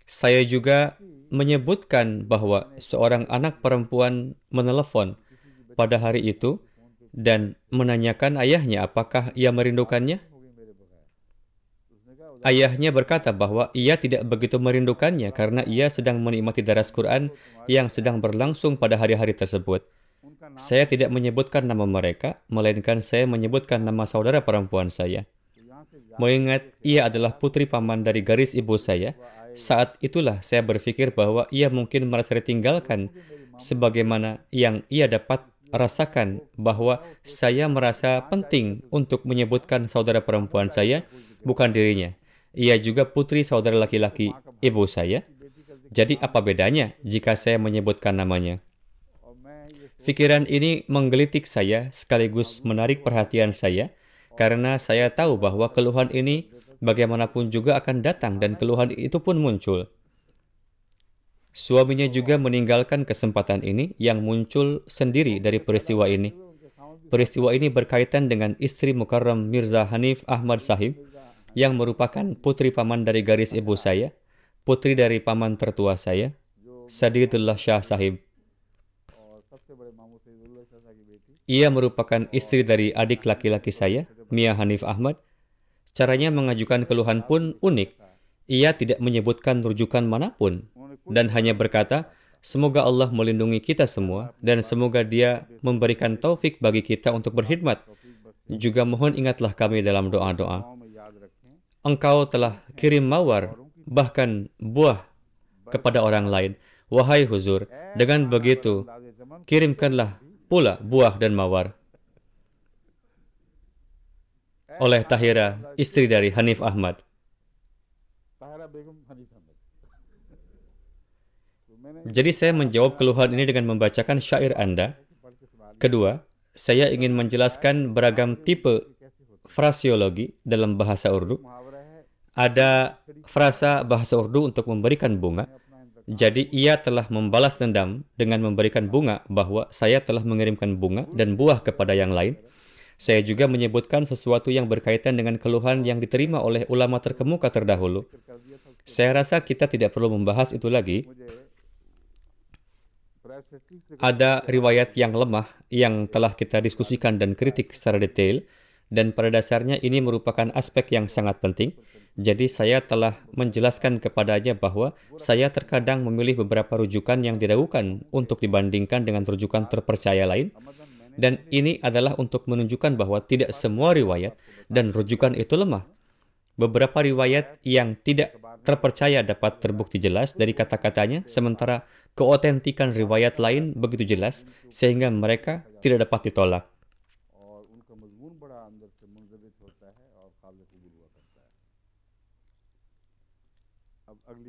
Saya juga menyebutkan bahwa seorang anak perempuan menelepon pada hari itu dan menanyakan ayahnya apakah ia merindukannya. Ayahnya berkata bahwa ia tidak begitu merindukannya karena ia sedang menikmati daras Quran yang sedang berlangsung pada hari-hari tersebut. Saya tidak menyebutkan nama mereka, melainkan saya menyebutkan nama saudara perempuan saya. Mengingat ia adalah putri paman dari garis ibu saya, saat itulah saya berpikir bahwa ia mungkin merasa ditinggalkan, sebagaimana yang ia dapat rasakan bahwa saya merasa penting untuk menyebutkan saudara perempuan saya, bukan dirinya. Ia juga putri saudara laki-laki ibu saya. Jadi apa bedanya jika saya menyebutkan namanya? Pikiran ini menggelitik saya sekaligus menarik perhatian saya karena saya tahu bahwa keluhan ini bagaimanapun juga akan datang dan keluhan itu pun muncul. Suaminya juga meninggalkan kesempatan ini yang muncul sendiri dari peristiwa ini. Peristiwa ini berkaitan dengan istri Mukarram Mirza Hanif Ahmad Sahib yang merupakan putri paman dari garis ibu saya, putri dari paman tertua saya, Sadidullah Shah Sahib. Ia merupakan istri dari adik laki-laki saya, Mia Hanif Ahmad. Caranya mengajukan keluhan pun unik. Ia tidak menyebutkan rujukan manapun dan hanya berkata, semoga Allah melindungi kita semua dan semoga Dia memberikan taufik bagi kita untuk berkhidmat. Juga mohon ingatlah kami dalam doa-doa. Engkau telah kirim mawar, bahkan buah kepada orang lain. Wahai huzur, dengan begitu, kirimkanlah pula buah dan mawar. Oleh Tahira, istri dari Hanif Ahmad. Jadi saya menjawab keluhan ini dengan membacakan syair Anda. Kedua, saya ingin menjelaskan beragam tipe fraseologi dalam bahasa Urdu. Ada frasa bahasa Urdu untuk memberikan bunga. Jadi ia telah membalas dendam dengan memberikan bunga bahwa saya telah mengirimkan bunga dan buah kepada yang lain. Saya juga menyebutkan sesuatu yang berkaitan dengan keluhan yang diterima oleh ulama terkemuka terdahulu. Saya rasa kita tidak perlu membahas itu lagi. Ada riwayat yang lemah yang telah kita diskusikan dan kritik secara detail, dan pada dasarnya ini merupakan aspek yang sangat penting. Jadi saya telah menjelaskan kepadanya bahwa saya terkadang memilih beberapa rujukan yang diragukan untuk dibandingkan dengan rujukan terpercaya lain. Dan ini adalah untuk menunjukkan bahwa tidak semua riwayat dan rujukan itu lemah. Beberapa riwayat yang tidak terpercaya dapat terbukti jelas dari kata-katanya, sementara keotentikan riwayat lain begitu jelas sehingga mereka tidak dapat ditolak.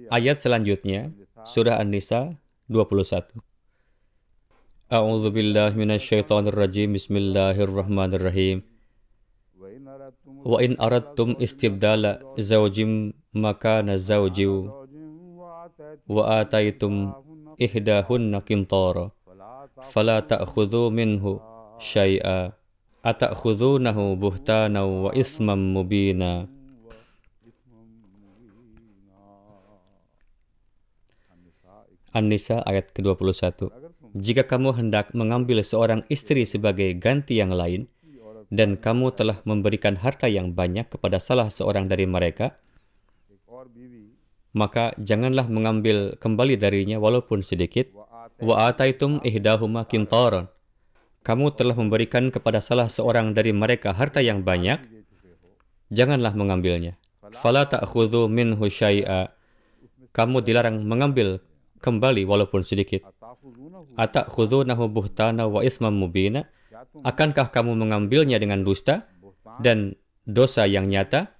Ayat selanjutnya, Surah An-Nisa 21. A'udzu billahi minasyaitonir rajim. Bismillahirrahmanirrahim. Wa in aradtum istibdala zawjim makana zawji wa ataitum ihdahunna qintara fala ta'khudhu minhu syai'a ata'khudhunahu buhtanan wa isman mubina. An-Nisa ayat ke-21. Jika kamu hendak mengambil seorang istri sebagai ganti yang lain, dan kamu telah memberikan harta yang banyak kepada salah seorang dari mereka, maka janganlah mengambil kembali darinya walaupun sedikit. Wa ataitum ihdahuma qintaran. Kamu telah memberikan kepada salah seorang dari mereka harta yang banyak, janganlah mengambilnya. Fala ta'khudhu minhu syai'a. Kamu dilarang mengambil kembali walaupun sedikit. Ata'khudhunahu buhtana wa itsman mubina. Akankah kamu mengambilnya dengan dusta dan dosa yang nyata?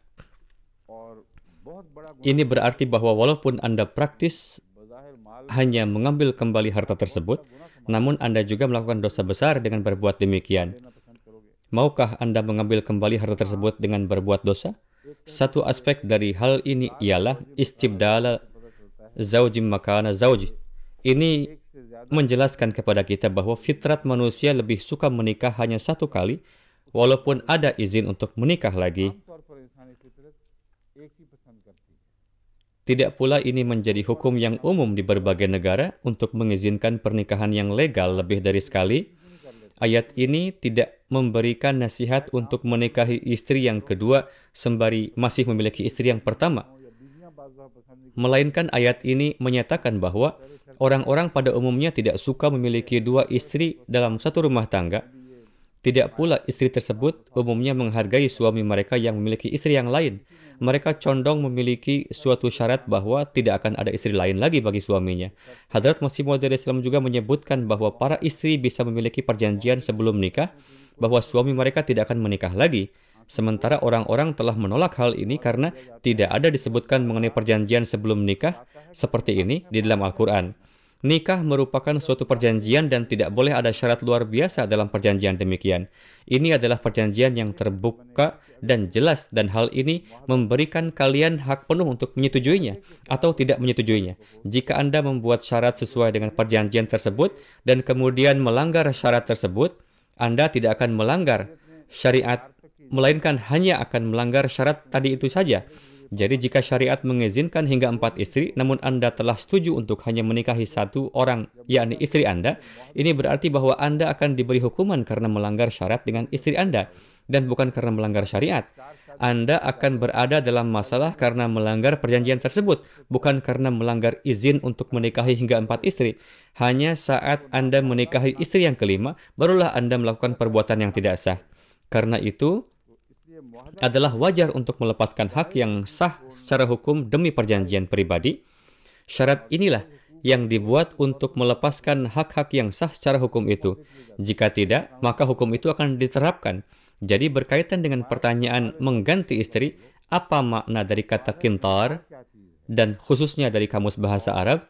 Ini berarti bahwa walaupun Anda praktis hanya mengambil kembali harta tersebut, namun Anda juga melakukan dosa besar dengan berbuat demikian. Maukah Anda mengambil kembali harta tersebut dengan berbuat dosa? Satu aspek dari hal ini ialah istibdala zaujim makana zauji. Ini menjelaskan kepada kita bahwa fitrat manusia lebih suka menikah hanya satu kali, walaupun ada izin untuk menikah lagi. Tidak pula ini menjadi hukum yang umum di berbagai negara untuk mengizinkan pernikahan yang legal lebih dari sekali. Ayat ini tidak memberikan nasihat untuk menikahi istri yang kedua sembari masih memiliki istri yang pertama. Melainkan ayat ini menyatakan bahwa orang-orang pada umumnya tidak suka memiliki dua istri dalam satu rumah tangga. Tidak pula istri tersebut umumnya menghargai suami mereka yang memiliki istri yang lain. Mereka condong memiliki suatu syarat bahwa tidak akan ada istri lain lagi bagi suaminya. Hadrat Masih Maud Islam juga menyebutkan bahwa para istri bisa memiliki perjanjian sebelum nikah, bahwa suami mereka tidak akan menikah lagi. Sementara orang-orang telah menolak hal ini karena tidak ada disebutkan mengenai perjanjian sebelum nikah seperti ini di dalam Al-Quran. Nikah merupakan suatu perjanjian dan tidak boleh ada syarat luar biasa dalam perjanjian demikian. Ini adalah perjanjian yang terbuka dan jelas, dan hal ini memberikan kalian hak penuh untuk menyetujuinya atau tidak menyetujuinya. Jika Anda membuat syarat sesuai dengan perjanjian tersebut dan kemudian melanggar syarat tersebut, Anda tidak akan melanggar syariat, melainkan hanya akan melanggar syarat tadi itu saja. Jadi jika syariat mengizinkan hingga 4 istri, namun Anda telah setuju untuk hanya menikahi satu orang, yakni istri Anda, ini berarti bahwa Anda akan diberi hukuman karena melanggar syarat dengan istri Anda, dan bukan karena melanggar syariat. Anda akan berada dalam masalah karena melanggar perjanjian tersebut, bukan karena melanggar izin untuk menikahi hingga 4 istri. Hanya saat Anda menikahi istri yang kelima, barulah Anda melakukan perbuatan yang tidak sah. Karena itu, adalah wajar untuk melepaskan hak yang sah secara hukum demi perjanjian pribadi. Syarat inilah yang dibuat untuk melepaskan hak-hak yang sah secara hukum itu. Jika tidak, maka hukum itu akan diterapkan. Jadi berkaitan dengan pertanyaan mengganti istri, apa makna dari kata kintar, dan khususnya dari Kamus Bahasa Arab?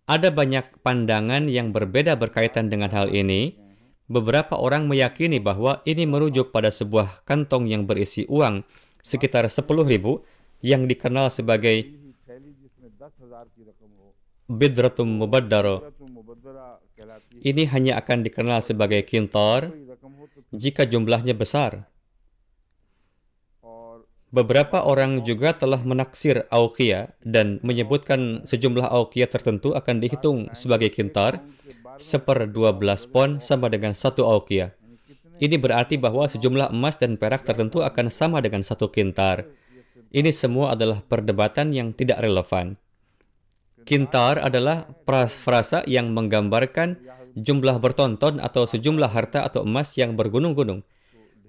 Ada banyak pandangan yang berbeda berkaitan dengan hal ini. Beberapa orang meyakini bahwa ini merujuk pada sebuah kantong yang berisi uang sekitar 10.000 yang dikenal sebagai bidratum mubaddaro. Ini hanya akan dikenal sebagai kintar jika jumlahnya besar. Beberapa orang juga telah menaksir auqiyah dan menyebutkan sejumlah auqiyah tertentu akan dihitung sebagai kintar. 1/12 pon sama dengan 1 auqiyah. Ini berarti bahwa sejumlah emas dan perak tertentu akan sama dengan 1 kintar. Ini semua adalah perdebatan yang tidak relevan. Kintar adalah frasa yang menggambarkan jumlah bertonton atau sejumlah harta atau emas yang bergunung-gunung.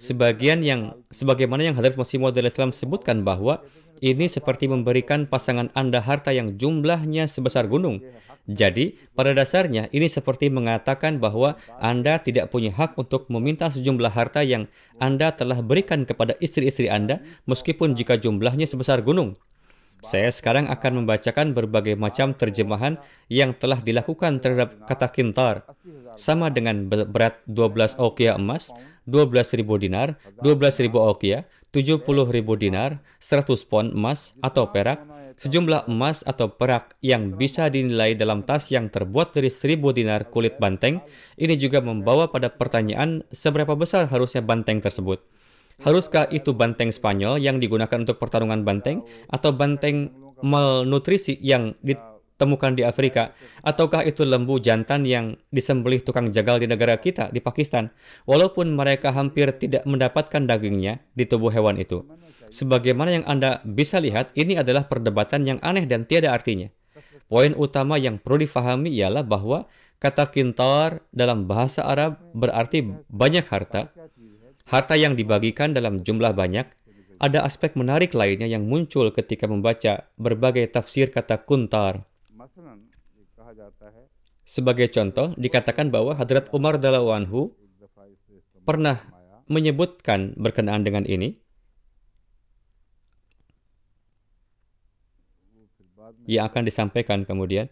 Sebagaimana yang Hadrat Masih Maud Islam sebutkan bahwa ini seperti memberikan pasangan Anda harta yang jumlahnya sebesar gunung. Jadi, pada dasarnya ini seperti mengatakan bahwa Anda tidak punya hak untuk meminta sejumlah harta yang Anda telah berikan kepada istri-istri Anda, meskipun jika jumlahnya sebesar gunung. Saya sekarang akan membacakan berbagai macam terjemahan yang telah dilakukan terhadap kata kintar, sama dengan berat 12 auqiyah emas, 12.000 dinar, 12.000 auqiyah, 70.000 dinar, 100 pon emas atau perak, sejumlah emas atau perak yang bisa dinilai dalam tas yang terbuat dari 1.000 dinar kulit banteng. Ini juga membawa pada pertanyaan seberapa besar harusnya banteng tersebut. Haruskah itu banteng Spanyol yang digunakan untuk pertarungan banteng, atau banteng malnutrisi yang temukan di Afrika? Ataukah itu lembu jantan yang disembelih tukang jagal di negara kita, di Pakistan? Walaupun mereka hampir tidak mendapatkan dagingnya di tubuh hewan itu. Sebagaimana yang Anda bisa lihat, ini adalah perdebatan yang aneh dan tiada artinya. Poin utama yang perlu difahami ialah bahwa kata kintar dalam bahasa Arab berarti banyak harta, harta yang dibagikan dalam jumlah banyak. Ada aspek menarik lainnya yang muncul ketika membaca berbagai tafsir kata kuntar. मसलन ये कहा जाता है Sebagai contoh, dikatakan bahwa Hadrat Umar radhiyallahu anhu एक दफा इसे इस्तेमाल pernah फरमाया menyebutkan berkenaan dengan ini. वो फिर बाद में Yang akan disampaikan kemudian.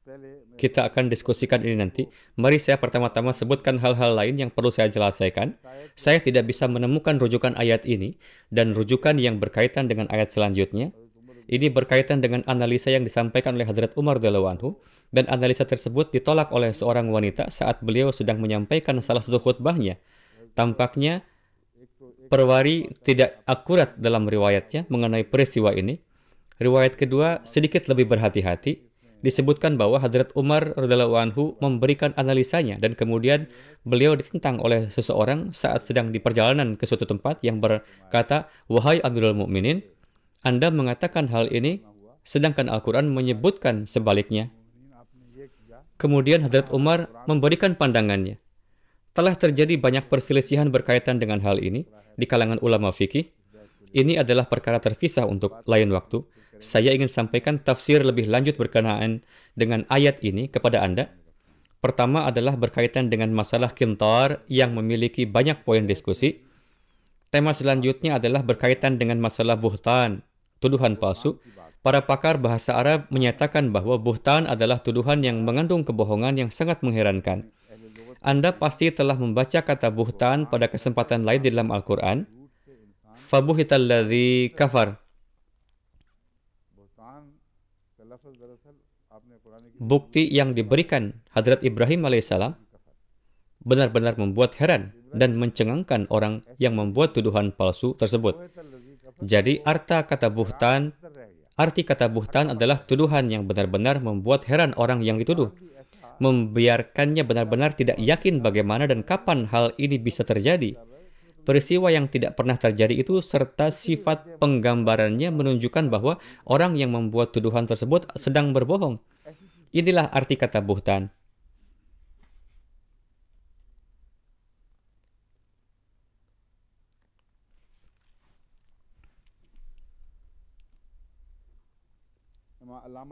पहले मैं Kita akan diskusikan ini nanti. Mari saya pertama-tama sebutkan hal-hal lain yang perlu saya jelaskan. Saya tidak bisa menemukan rujukan ayat ini dan rujukan yang berkaitan dengan ayat selanjutnya. Ini berkaitan dengan analisa yang disampaikan oleh Hadrat Umar radhiyallahu anhu, dan analisa tersebut ditolak oleh seorang wanita saat beliau sedang menyampaikan salah satu khutbahnya. Tampaknya Perwari tidak akurat dalam riwayatnya mengenai peristiwa ini. Riwayat kedua sedikit lebih berhati-hati. Disebutkan bahwa Hadrat Umar radhiyallahu anhu memberikan analisanya dan kemudian beliau ditentang oleh seseorang saat sedang di perjalanan ke suatu tempat yang berkata, "Wahai Amirul Mukminin, Anda mengatakan hal ini sedangkan Al-Quran menyebutkan sebaliknya." आपने ये किया Kemudian Hadrat Umar memberikan pandangannya. Telah terjadi banyak perselisihan berkaitan dengan hal ini di kalangan ulama fikih. Ini adalah perkara terpisah untuk lain waktu. Saya ingin sampaikan tafsir lebih lanjut berkenaan dengan ayat ini kepada Anda. Pertama adalah berkaitan dengan masalah kintar yang memiliki banyak poin diskusi. Tema selanjutnya adalah berkaitan dengan masalah buhtan, tuduhan palsu. Para pakar bahasa Arab menyatakan bahwa buhtan adalah tuduhan yang mengandung kebohongan yang sangat mengherankan. Anda pasti telah membaca kata buhtan pada kesempatan lain di dalam Al-Quran. Fabuhitalladzi kafar. बुहतान का लफ्ज़ दरअसल आपने कुरान की Bukti yang diberikan Hadrat Ibrahim alaihissalam benar-benar membuat heran dan mencengangkan orang yang membuat tuduhan palsu tersebut. Jadi arti kata buhtan adalah tuduhan yang benar-benar membuat heran orang yang dituduh, membiarkannya benar-benar tidak yakin bagaimana dan kapan hal ini bisa terjadi. Peristiwa yang tidak pernah terjadi itu serta sifat penggambarannya menunjukkan bahwa orang yang membuat tuduhan tersebut sedang berbohong. Inilah arti kata buhtan.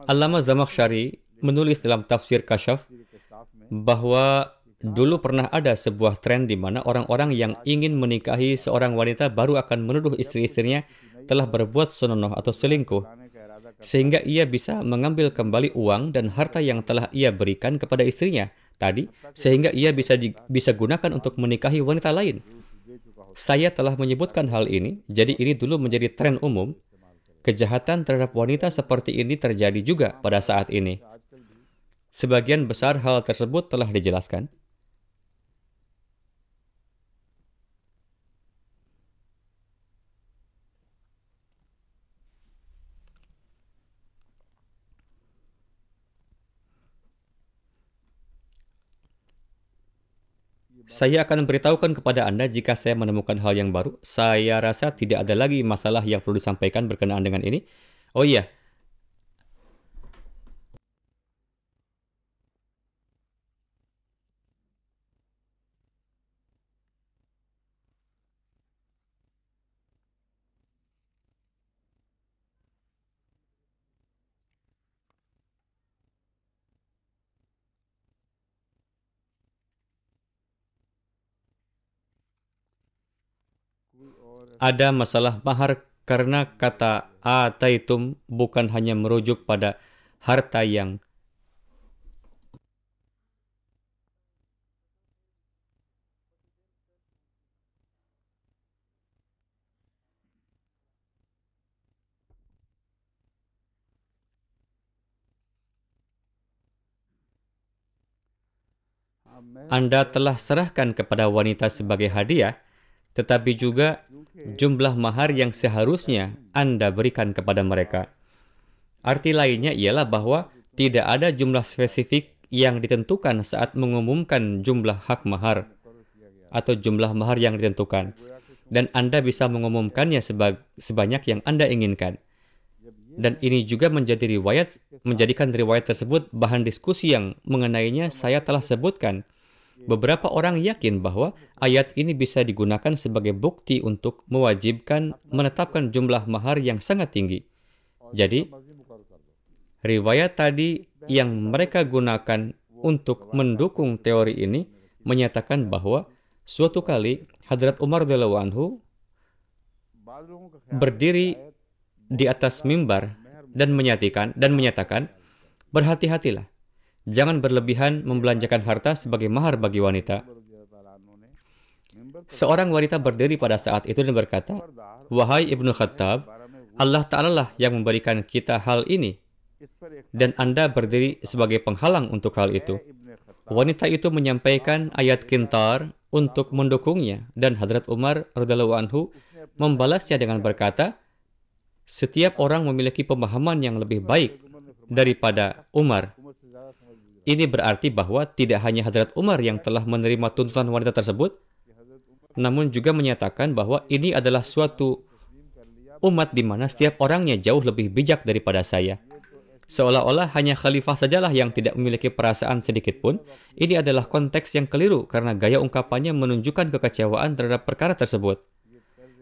Allama Zamakhsyari menulis dalam tafsir Kasyaf bahwa dulu pernah ada sebuah tren di mana orang-orang yang ingin menikahi seorang wanita baru akan menuduh istri-istrinya telah berbuat senonoh atau selingkuh, sehingga ia bisa mengambil kembali uang dan harta yang telah ia berikan kepada istrinya tadi, sehingga ia bisa gunakan untuk menikahi wanita lain. Saya telah menyebutkan hal ini, jadi ini dulu menjadi tren umum. Kejahatan terhadap wanita seperti ini terjadi juga pada saat ini. Sebagian besar hal tersebut telah dijelaskan. Saya akan memberitahukan kepada Anda jika saya menemukan hal yang baru. Saya rasa tidak ada lagi masalah yang perlu disampaikan berkenaan dengan ini. Oh iya, ada masalah mahar karena kata ataitum bukan hanya merujuk pada harta yang Anda telah serahkan kepada wanita sebagai hadiah, tetapi juga jumlah mahar yang seharusnya Anda berikan kepada mereka. Arti lainnya ialah bahwa tidak ada jumlah spesifik yang ditentukan saat mengumumkan jumlah hak mahar atau jumlah mahar yang ditentukan. Dan Anda bisa mengumumkannya sebanyak yang Anda inginkan. Dan ini juga menjadikan riwayat tersebut bahan diskusi yang mengenainya saya telah sebutkan. Beberapa orang yakin bahwa ayat ini bisa digunakan sebagai bukti untuk mewajibkan menetapkan jumlah mahar yang sangat tinggi. Jadi, riwayat tadi yang mereka gunakan untuk mendukung teori ini menyatakan bahwa suatu kali Hadrat Umar radhiyallahu anhu berdiri di atas mimbar dan menyatakan, berhati-hatilah, jangan berlebihan membelanjakan harta sebagai mahar bagi wanita. Seorang wanita berdiri pada saat itu dan berkata, "Wahai Ibnu Khattab, Allah Ta'ala lah yang memberikan kita hal ini, dan Anda berdiri sebagai penghalang untuk hal itu." Wanita itu menyampaikan ayat Qintar untuk mendukungnya, dan Hadrat Umar radhiyallahu anhu membalasnya dengan berkata, "Setiap orang memiliki pemahaman yang lebih baik daripada Umar." Ini berarti bahwa tidak hanya Hadrat Umar yang telah menerima tuntutan wanita tersebut, namun juga menyatakan bahwa ini adalah suatu umat di mana setiap orangnya jauh lebih bijak daripada saya. Seolah-olah hanya khalifah sajalah yang tidak memiliki perasaan sedikit pun. Ini adalah konteks yang keliru karena gaya ungkapannya menunjukkan kekecewaan terhadap perkara tersebut.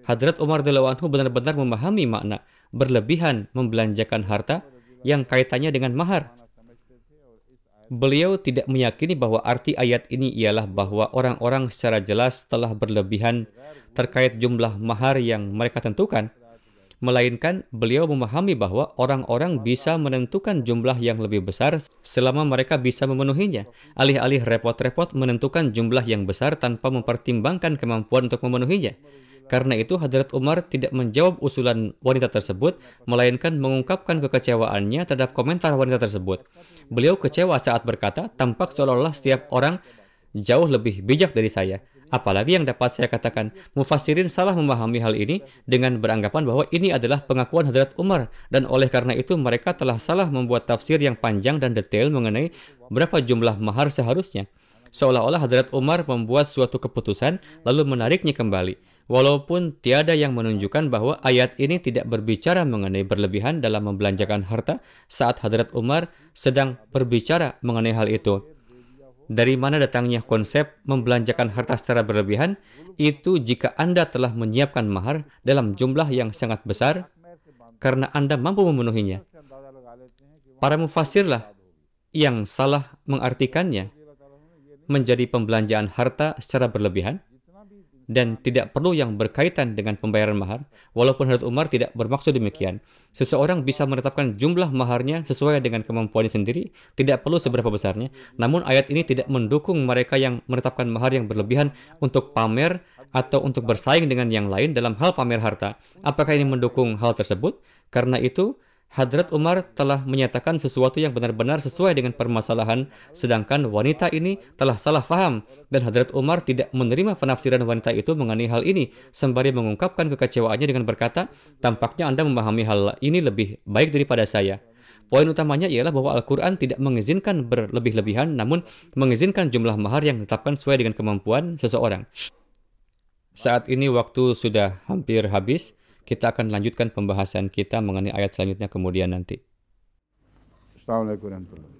Hadrat Umar radhiyallahu anhu benar-benar memahami makna berlebihan membelanjakan harta yang kaitannya dengan mahar. Beliau tidak meyakini bahwa arti ayat ini ialah bahwa orang-orang secara jelas telah berlebihan terkait jumlah mahar yang mereka tentukan. Melainkan beliau memahami bahwa orang-orang bisa menentukan jumlah yang lebih besar selama mereka bisa memenuhinya, alih-alih repot-repot menentukan jumlah yang besar tanpa mempertimbangkan kemampuan untuk memenuhinya. Karena itu Hadrat Umar tidak menjawab usulan wanita tersebut, melainkan mengungkapkan kekecewaannya terhadap komentar wanita tersebut. Beliau kecewa saat berkata, tampak seolah-olah setiap orang jauh lebih bijak dari saya. Apalagi yang dapat saya katakan, mufassirin salah memahami hal ini dengan beranggapan bahwa ini adalah pengakuan Hadrat Umar, dan oleh karena itu mereka telah salah membuat tafsir yang panjang dan detail mengenai berapa jumlah mahar seharusnya. Seolah-olah Hadrat Umar membuat suatu keputusan lalu menariknya kembali, walaupun tiada yang menunjukkan bahwa ayat ini tidak berbicara mengenai berlebihan dalam membelanjakan harta saat Hadrat Umar sedang berbicara mengenai hal itu. Dari mana datangnya konsep membelanjakan harta secara berlebihan? Itu jika Anda telah menyiapkan mahar dalam jumlah yang sangat besar karena Anda mampu memenuhinya. Para mufassirlah yang salah mengartikannya menjadi pembelanjaan harta secara berlebihan dan tidak perlu yang berkaitan dengan pembayaran mahar, walaupun Hadrat Umar tidak bermaksud demikian. Seseorang bisa menetapkan jumlah maharnya sesuai dengan kemampuannya sendiri, tidak perlu seberapa besarnya. Namun ayat ini tidak mendukung mereka yang menetapkan mahar yang berlebihan untuk pamer atau untuk bersaing dengan yang lain dalam hal pamer harta. Apakah ini mendukung hal tersebut? Karena itu, Hadrat Umar telah menyatakan sesuatu yang benar-benar sesuai dengan permasalahan, sedangkan wanita ini telah salah faham, dan Hadrat Umar tidak menerima penafsiran wanita itu mengenai hal ini, sembari mengungkapkan kekecewaannya dengan berkata, tampaknya Anda memahami hal ini lebih baik daripada saya. Poin utamanya ialah bahwa Al-Quran tidak mengizinkan berlebih-lebihan, namun mengizinkan jumlah mahar yang ditetapkan sesuai dengan kemampuan seseorang. Saat ini waktu sudah hampir habis. Kita akan lanjutkan pembahasan kita mengenai ayat selanjutnya kemudian nanti. Assalamualaikum warahmatullahi wabarakatuh.